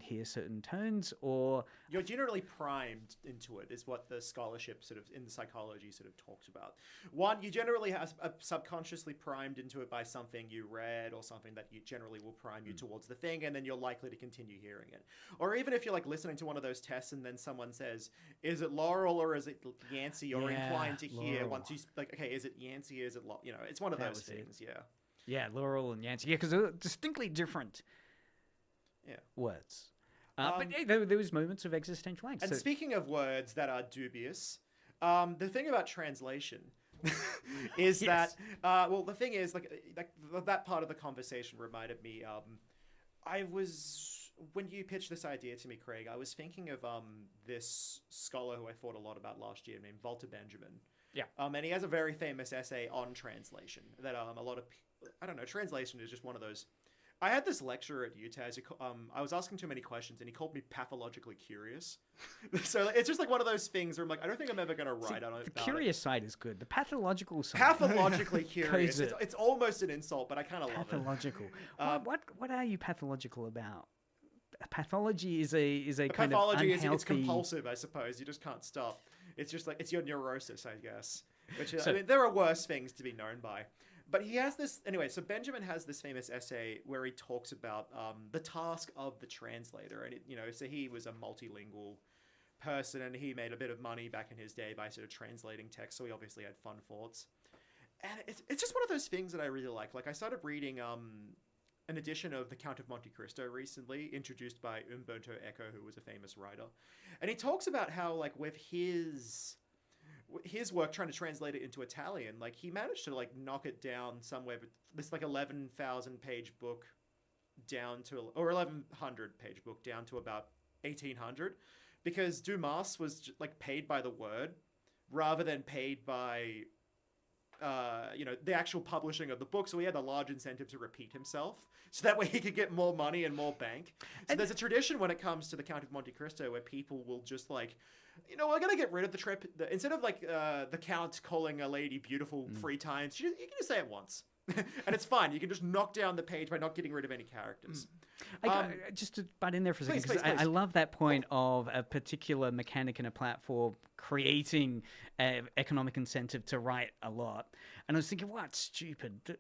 hear certain tones, or you're generally primed into it, is what the scholarship sort of in the psychology sort of talks about. One, you generally have subconsciously primed into it by something you read or something that you generally will prime you towards the thing, and then you're likely to continue hearing it. Or even if you're like listening to one of those tests and then someone says, is it Laurel or is it Yancey? You're inclined to hear once you like, okay, is it Yancey? Is it it's one of those things, yeah, Laurel and Yancey, because they're distinctly different words. But there was moments of existential angst. And speaking of words that are dubious, the thing about translation is that the thing is like that part of the conversation reminded me. When you pitched this idea to me, Craig, I was thinking of this scholar who I thought a lot about last year named Walter Benjamin. Yeah. And he has a very famous essay on translation that a lot of translation is just one of those. I had this lecturer at UTAS. I was asking too many questions, and he called me pathologically curious. So it's just like one of those things where I'm like, I don't think I'm ever going to write on it. The curious side is good. The pathological side. Pathologically curious. It's almost an insult, but I kind of love it. Pathological. What are you pathological about? Pathology is a kind of unhealthy... It's compulsive, I suppose. You just can't stop. It's just like, it's your neurosis, I guess. Which there are worse things to be known by. But he has this... Anyway, so Benjamin has this famous essay where he talks about the task of the translator. And, so he was a multilingual person, and he made a bit of money back in his day by sort of translating text, so he obviously had fun thoughts. And it's just one of those things that I really like. Like, I started reading... an edition of The Count of Monte Cristo recently, introduced by Umberto Eco, who was a famous writer. And he talks about how, like, with his work trying to translate it into Italian, like, he managed to, like, knock it down somewhere, but this, like, 11,000 page book down to, or 1100 page book down to about 1800, because Dumas was like paid by the word rather than paid by the actual publishing of the book. So he had a large incentive to repeat himself, so that way he could get more money and more bank. So there's a tradition when it comes to the Count of Monte Cristo where people will just like, we're gonna get rid of instead of like the Count calling a lady beautiful 3 times, you can just say it once. And it's fine. You can just knock down the page by not getting rid of any characters. Just to butt in there for a second, Please, because I love that point of a particular mechanic in a platform creating economic incentive to write a lot. And I was thinking, what stupid,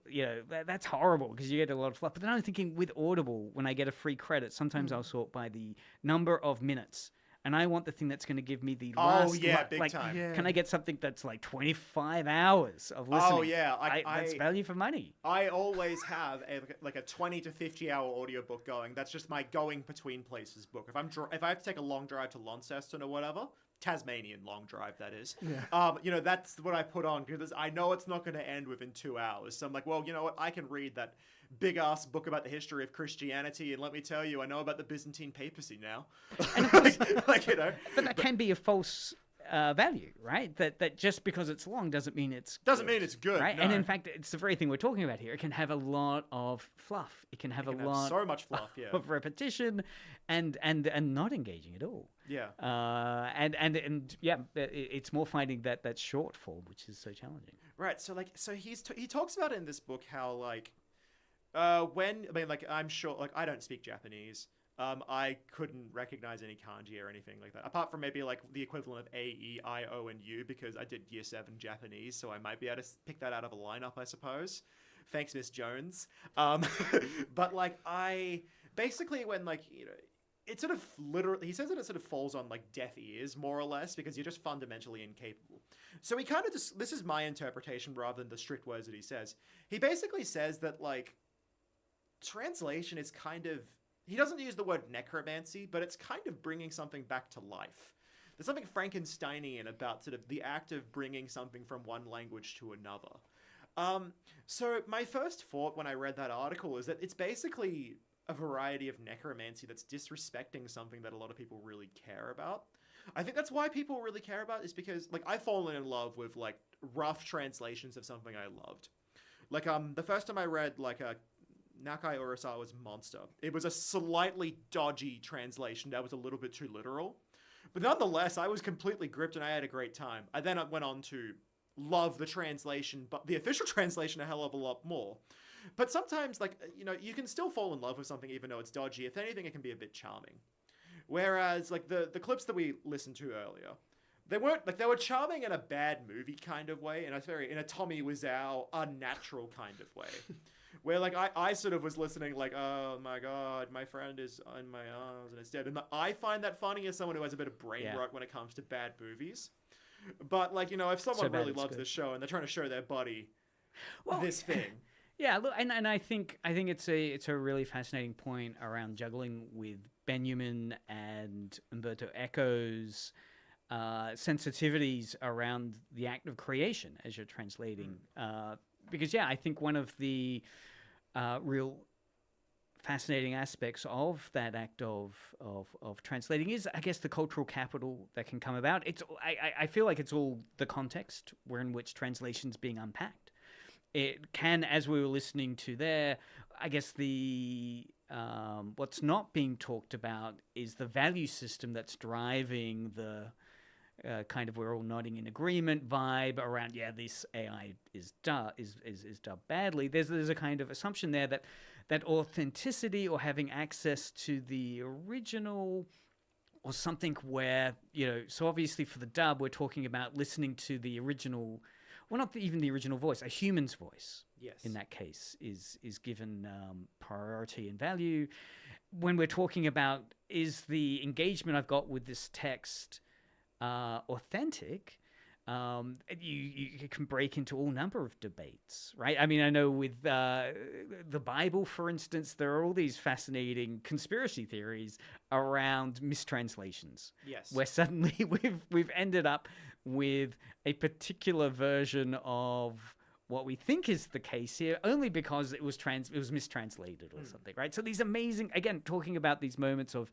that's horrible because you get a lot of fluff. But then I was thinking with Audible, when I get a free credit, sometimes I'll sort by the number of minutes. And I want the thing that's going to give me the last... big time. Yeah. Can I get something that's like 25 hours of listening? Oh, yeah. That's value for money. I always have a 20 to 50 hour audiobook going. That's just my going between places book. If I have to take a long drive to Launceston or whatever, Tasmanian long drive, that is. Yeah. That's what I put on because I know it's not going to end within 2 hours. So I'm like, well, you know what? I can read that big-ass book about the history of Christianity, and let me tell you, I know about the Byzantine papacy now. And of course, but that can be a false value, right? That just because it's long doesn't mean it's mean it's good, right? No. And in fact, it's the very thing we're talking about here. It can have a lot of fluff. It can have so much fluff, yeah, of repetition, and not engaging at all. Yeah. It's more finding that short form, which is so challenging. Right. So he talks about it in this book how I'm sure I don't speak Japanese. I couldn't recognize any kanji or anything like that, apart from maybe like the equivalent of A, E, I, O, and U, because I did Year 7 Japanese, so I might be able to pick that out of a lineup, I suppose. Thanks, Miss Jones. But I basically when it sort of literally, he says that it sort of falls on deaf ears more or less because you're just fundamentally incapable. So he kind of this is my interpretation rather than the strict words that he says. He basically says that translation is kind of, he doesn't use the word necromancy, but it's kind of bringing something back to life. There's something Frankensteinian about sort of the act of bringing something from one language to another. So my first thought when I read that article is that it's basically a variety of necromancy that's disrespecting something that a lot of people really care about. I think that's why people really care about it, is because I've fallen in love with rough translations of something I loved. The first time I read Nakai Urasawa's Monster, it was a slightly dodgy translation that was a little bit too literal. But nonetheless, I was completely gripped and I had a great time. I then went on to love the translation, but the official translation a hell of a lot more. But sometimes, you can still fall in love with something even though it's dodgy. If anything, it can be a bit charming. Whereas, the clips that we listened to earlier, they weren't, they were charming in a bad movie kind of way, in a Tommy Wiseau unnatural kind of way. Where, I sort of was listening oh my god, my friend is in my arms and it's dead. And I find that funny as someone who has a bit of brain rot when it comes to bad movies. But, if someone really loves this show and they're trying to show their buddy this thing... Yeah, look, and I think it's a really fascinating point around juggling with Benjamin and Umberto Eco's sensitivities around the act of creation as you're translating. Because I think one of the real fascinating aspects of that act of translating is, I guess, the cultural capital that can come about. I feel like it's all the context in which translation's being unpacked. It can, as we were listening to there, I guess the what's not being talked about is the value system that's driving the kind of we're all nodding in agreement vibe around, this AI is dubbed badly. There's a kind of assumption there that authenticity or having access to the original or something where, so obviously for the dub, we're talking about listening to the original. Well, not even the original voice. A human's voice, in that case, is given priority and value. When we're talking about, is the engagement I've got with this text authentic, you can break into all number of debates, right? I mean, I know with the Bible, for instance, there are all these fascinating conspiracy theories around mistranslations. Yes. Where suddenly we've ended up with a particular version of what we think is the case here, only because it was mistranslated or something, right? So these amazing, again, talking about these moments of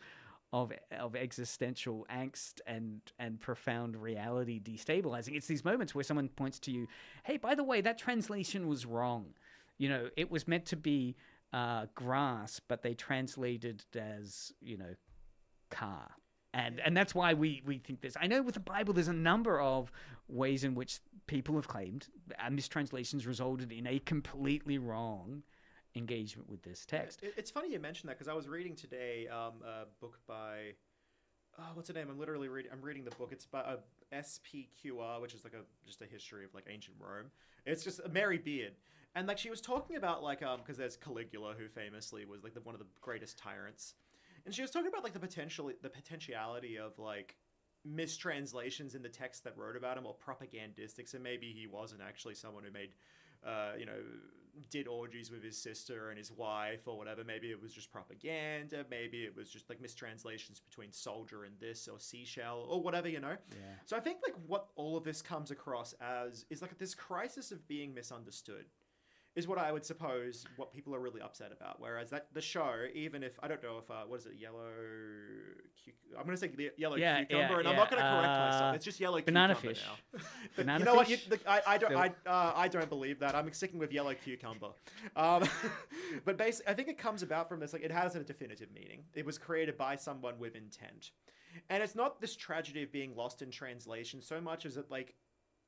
existential angst and profound reality destabilizing. It's these moments where someone points to you, hey, by the way, that translation was wrong. You know, it was meant to be grass, but they translated it as, you know, car. And that's why we think this. I know with the Bible, there's a number of ways in which people have claimed mistranslations resulted in a completely wrong engagement with this text. It's funny you mentioned that, because I was reading today a book by what's the name? I'm reading the book. It's by SPQR, which is like just a history of like ancient Rome. It's just Mary Beard, and like she was talking about like because there's Caligula, who famously was like one of the greatest tyrants, and she was talking about like the potentiality of like mistranslations in the text that wrote about him, or propagandistic. So maybe he wasn't actually someone who made did orgies with his sister and his wife or whatever. Maybe it was just propaganda. Maybe it was just like mistranslations between soldier and this, or seashell, or whatever, you know? Yeah. So I think like what all of this comes across as is like this crisis of being misunderstood is what I would suppose what people are really upset about. Whereas that the show, even if, I don't know if, what is it, I'm going to say yellow cucumber, and I'm not going to correct myself. It's just yellow banana cucumber fish. now. Banana you know fish? what? I don't believe that. I'm sticking with yellow cucumber. But basically, I think it comes about from this, like, it has a definitive meaning. It was created by someone with intent. And it's not this tragedy of being lost in translation so much as it, like,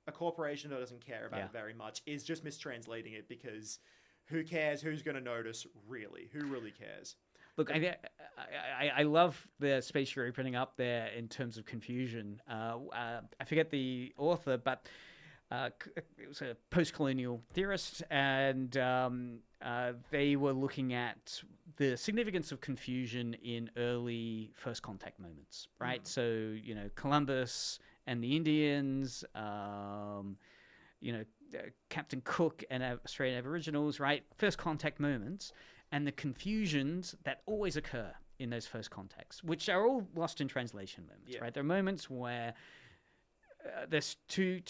a corporation that doesn't care about it very much is just mistranslating it, because who cares? Who's going to notice, really? Who really cares? Look, I love the space you're opening up there in terms of confusion. I forget the author, but it was a post-colonial theorist, and they were looking at the significance of confusion in early first contact moments, right? So, you know, Columbus and the Indians, Captain Cook and Australian Aboriginals, right? First contact moments, and the confusions that always occur in those first contacts, which are all lost in translation moments, right? There are moments where there's two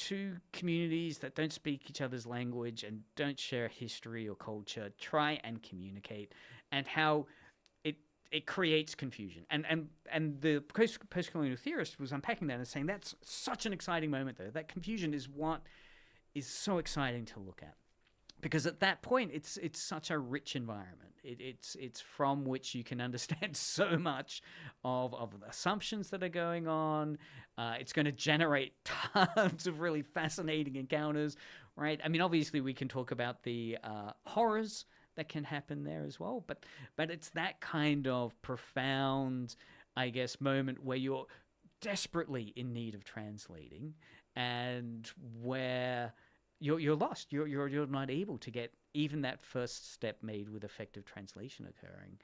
communities that don't speak each other's language and don't share history or culture, try and communicate, and how it creates confusion. And the post-colonial theorist was unpacking that and saying that's such an exciting moment, though. That confusion is what is so exciting to look at. Because at that point, it's such a rich environment. It's from which you can understand so much of assumptions that are going on. It's going to generate tons of really fascinating encounters, right? I mean, obviously, we can talk about the horrors that can happen there as well, but it's that kind of profound, I guess, moment where you're desperately in need of translating, and where you're lost. You're not able to get even that first step made with effective translation occurring.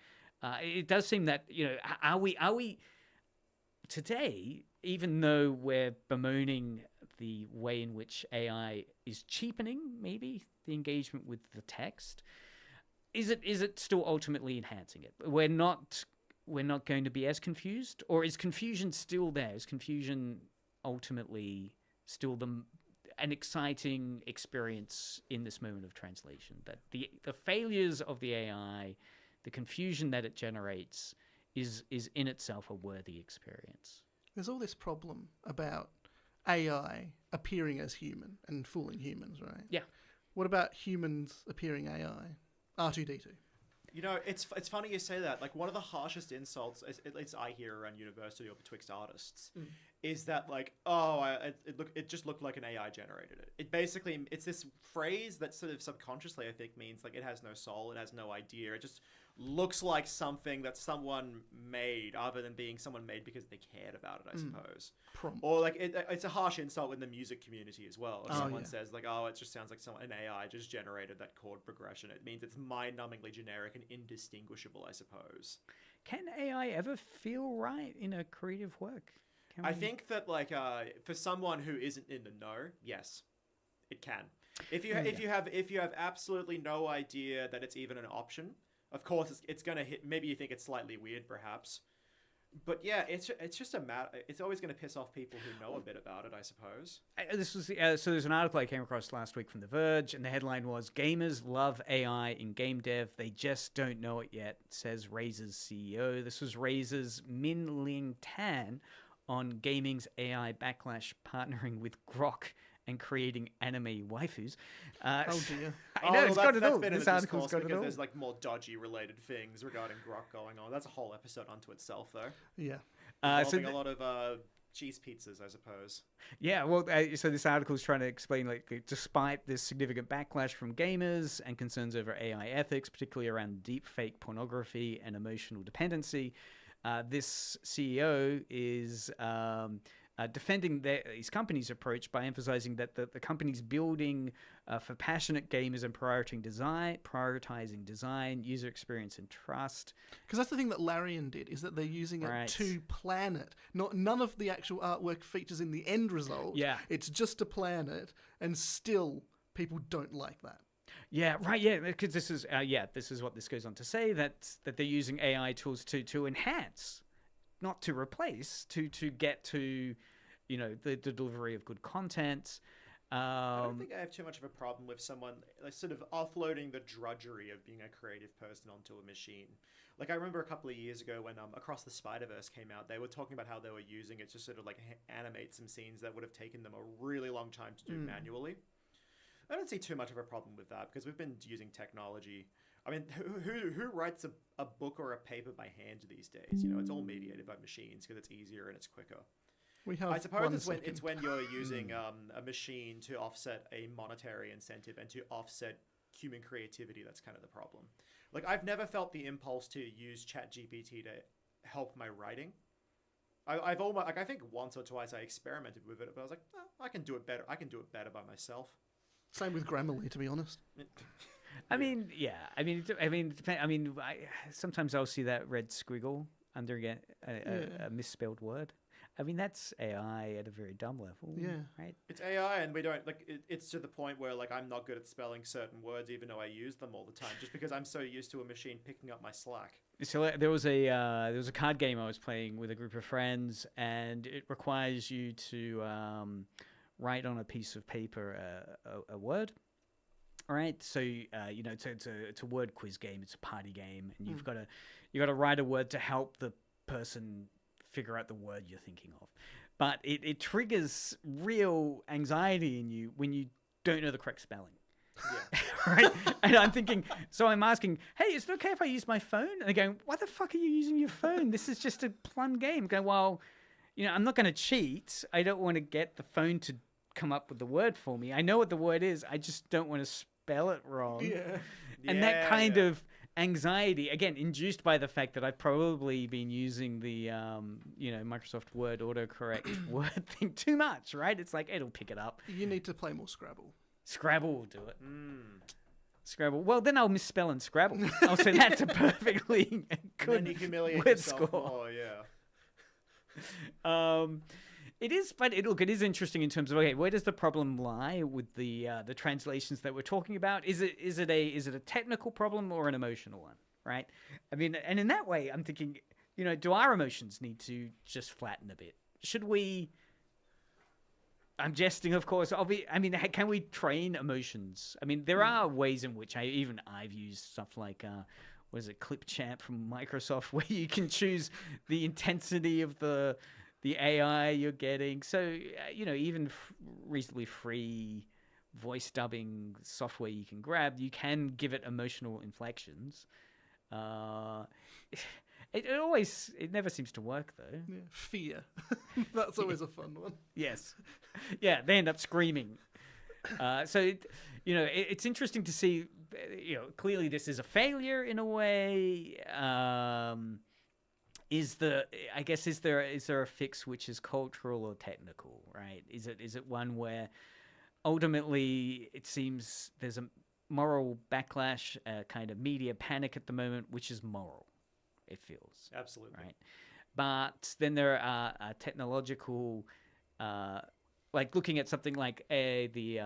It does seem that, you know, are we today, even though we're bemoaning the way in which AI is cheapening maybe the engagement with the text, is it still ultimately enhancing it? We're not going to be as confused, or is confusion still there? Is confusion ultimately still an exciting experience in this moment of translation? That the failures of the AI, the confusion that it generates, is in itself a worthy experience. There's all this problem about AI appearing as human and fooling humans, right? Yeah. What about humans appearing AI? R2-D2. You know, it's funny you say that. Like, one of the harshest insults, at least I hear around university or betwixt artists, is that, like, it just looked like an AI generated it. It basically, it's this phrase that sort of subconsciously, I think, means, like, it has no soul, it has no idea, it just looks like something that someone made, other than being someone made because they cared about it, I suppose. Or, like, it's a harsh insult in the music community as well. If someone says, like, oh, it just sounds like an AI just generated that chord progression, it means it's mind-numbingly generic and indistinguishable, I suppose. Can AI ever feel right in a creative work? I think that, like, for someone who isn't in the know, yes, it can. If you have absolutely no idea that it's even an option, of course it's gonna hit. Maybe you think it's slightly weird, perhaps. But yeah, it's just a matter. It's always going to piss off people who know a bit about it, I suppose. This was so. There's an article I came across last week from The Verge, and the headline was "Gamers love AI in game dev. They just don't know it yet," says Razer's CEO. This was Razer's Min Ling Tan on gaming's AI backlash, partnering with Grok and creating anime waifus. Oh dear! I know, it's got it all. Been This in a article's discourse got it because all. there's like more dodgy related things regarding Grok going on. That's a whole episode unto itself, though. Yeah. Involving a lot of cheese pizzas, I suppose. Yeah, well, so this article is trying to explain, like, despite this significant backlash from gamers and concerns over AI ethics, particularly around deepfake pornography and emotional dependency, this CEO is defending his company's approach by emphasizing that the company's building for passionate gamers and prioritizing design, user experience, and trust. Because that's the thing that Larian did, is that they're using it to plan it. None of the actual artwork features in the end result. Yeah. It's just to plan it, and still people don't like that. Yeah, right. Yeah, because this is what this goes on to say, that they're using AI tools to enhance, not to replace, to get to, the delivery of good content. I don't think I have too much of a problem with someone like sort of offloading the drudgery of being a creative person onto a machine. Like I remember a couple of years ago when Across the Spider-Verse came out, they were talking about how they were using it to sort of like animate some scenes that would have taken them a really long time to do manually. I don't see too much of a problem with that because we've been using technology. I mean, who writes a book or a paper by hand these days? It's all mediated by machines because it's easier and it's quicker. I suppose it's when you're using a machine to offset a monetary incentive and to offset human creativity that's kind of the problem. Like I've never felt the impulse to use ChatGPT to help my writing. I've almost I think once or twice I experimented with it, but I was like, I can do it better. I can do it better by myself. Same with Grammarly, to be honest. Sometimes I'll see that red squiggle under a misspelled word. I mean, that's AI at a very dumb level. Yeah. Right? It's AI, and we don't like. It's to the point where like I'm not good at spelling certain words, even though I use them all the time, just because I'm so used to a machine picking up my slack. So there was a card game I was playing with a group of friends, and it requires you to write on a piece of paper a word. All right, so it's a word quiz game. It's a party game, and you've got to write a word to help the person figure out the word you're thinking of. But it triggers real anxiety in you when you don't know the correct spelling. Yeah. Right? And I'm asking, hey, is it okay if I use my phone? And they're going, why the fuck are you using your phone? This is just a plum game. I'm going, well, I'm not going to cheat. I don't want to get the phone to come up with the word for me. I know what the word is. I just don't want to spell it wrong. Yeah. And that kind of anxiety, again, induced by the fact that I've probably been using the, Microsoft Word autocorrect word thing too much, right? It's like, it'll pick it up. You need to play more Scrabble. Scrabble will do it. Scrabble. Well, then I'll misspell and Scrabble. I'll say that's a perfectly good word score. Oh, yeah. It is, but it is interesting in terms of, okay, where does the problem lie with the translations that we're talking about? Is it a technical problem or an emotional one, right? I mean, and in that way, I'm thinking, do our emotions need to just flatten a bit? Should we? I'm jesting, of course. Can we train emotions? I mean, there are ways in which I've used stuff like Clipchamp from Microsoft, where you can choose the intensity of the AI you're getting. So, even reasonably free voice dubbing software you can grab, you can give it emotional inflections. It never seems to work, though. Yeah, fear. That's always a fun one. Yes. Yeah, they end up screaming. It's interesting to see, clearly this is a failure in a way. Is there a fix which is cultural or technical, right? Is it one where ultimately it seems there's a moral backlash, a kind of media panic at the moment, which is moral, it feels. Absolutely. Right. But then there are technological, like looking at something like the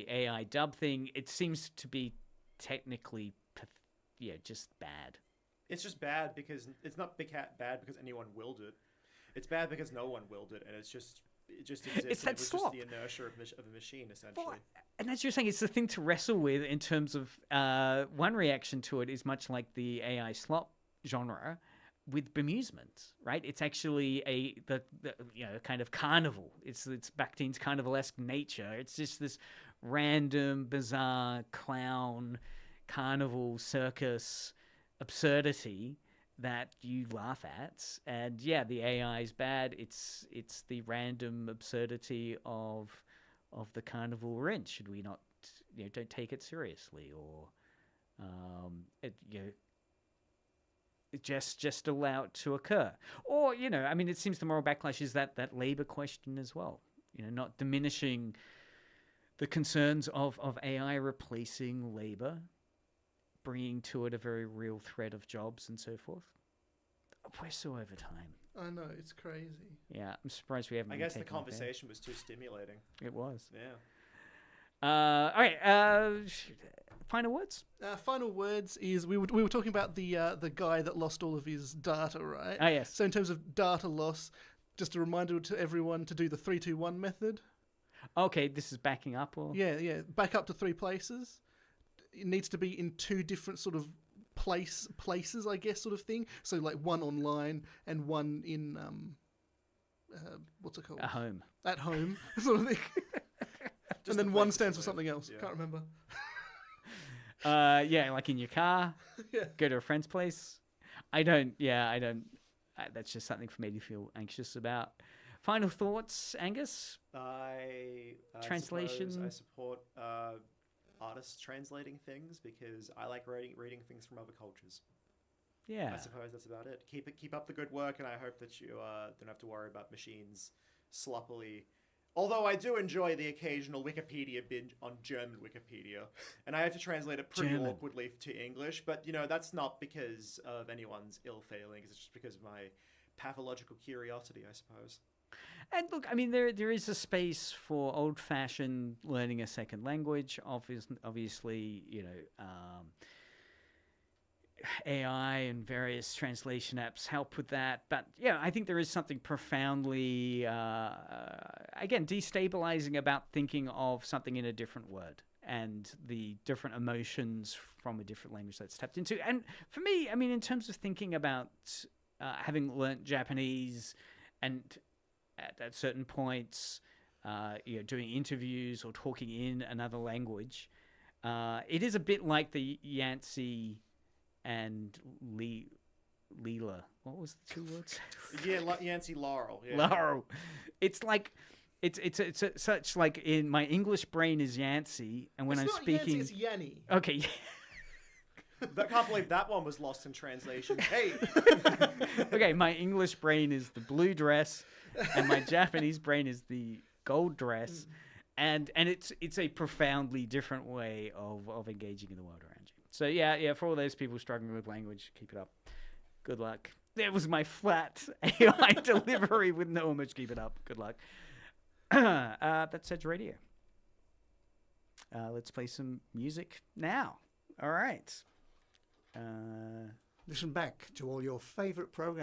AI dub thing, it seems to be technically, just bad. It's just bad because it's not bad because anyone willed it. It's bad because no one willed it, and it just exists. It's that it was slop. just the inertia of a machine, essentially. Well, and as you're saying, it's the thing to wrestle with in terms of one reaction to it is much like the AI slop genre with bemusement, right? It's actually the kind of carnival. It's Bakhtin's carnivalesque nature. It's just this random, bizarre clown carnival circus absurdity that you laugh at. And yeah, the AI is bad. It's the random absurdity of the carnival we're in. Should we not, don't take it seriously, or just allow it to occur? Or it seems the moral backlash is that labor question as well. Not diminishing the concerns of AI replacing labor, bringing to it a very real threat of jobs and so forth. We're so over time. I know, it's crazy. Yeah, I'm surprised we haven't. I been guess the taken off air. conversation was too stimulating. It was. Yeah. All right. Final words. Final words is we were talking about the guy that lost all of his data, right? Ah, yes. So in terms of data loss, just a reminder to everyone to do the 3-2-1 method. Okay, this is backing up, or Yeah, back up to 3 places. It needs to be in 2 different sort of places, I guess, sort of thing. So like one online and one in what's it called? At home. At home, sort of thing. And then one stands for something else. Yeah. Can't remember. Like in your car. Yeah. Go to a friend's place. I don't. That's just something for me to feel anxious about. Final thoughts, Angus? I Translation. I support artists translating things because I like reading things from other cultures. Yeah. I suppose that's about it. Keep up the good work, and I hope that you don't have to worry about machines sloppily. Although I do enjoy the occasional Wikipedia binge on German Wikipedia, and I have to translate it pretty awkwardly to English, but that's not because of anyone's ill failings, it's just because of my pathological curiosity, I suppose. And look, there is a space for old-fashioned learning a second language. Obviously, AI and various translation apps help with that. But yeah, I think there is something profoundly, again, destabilizing about thinking of something in a different word and the different emotions from a different language that's tapped into. And for me, in terms of thinking about having learnt Japanese and at certain points, doing interviews or talking in another language, it is a bit like the Yancey and Leela. What was the 2 words? Yeah, Yancey Laurel. Yeah. Laurel. It's like it's such like in my English brain is Yancey, and when it's I'm not speaking, Yancey, it's Yanni. Okay. I can't believe that one was lost in translation. Hey. Okay, my English brain is the blue dress, and my Japanese brain is the gold dress, and it's a profoundly different way of engaging in the world around you. So yeah, for all those people struggling with language, keep it up. Good luck. That was my flat AI delivery with no image. Keep it up. Good luck. That's Edge Radio. Let's play some music now. All right. Listen back to all your favourite programs.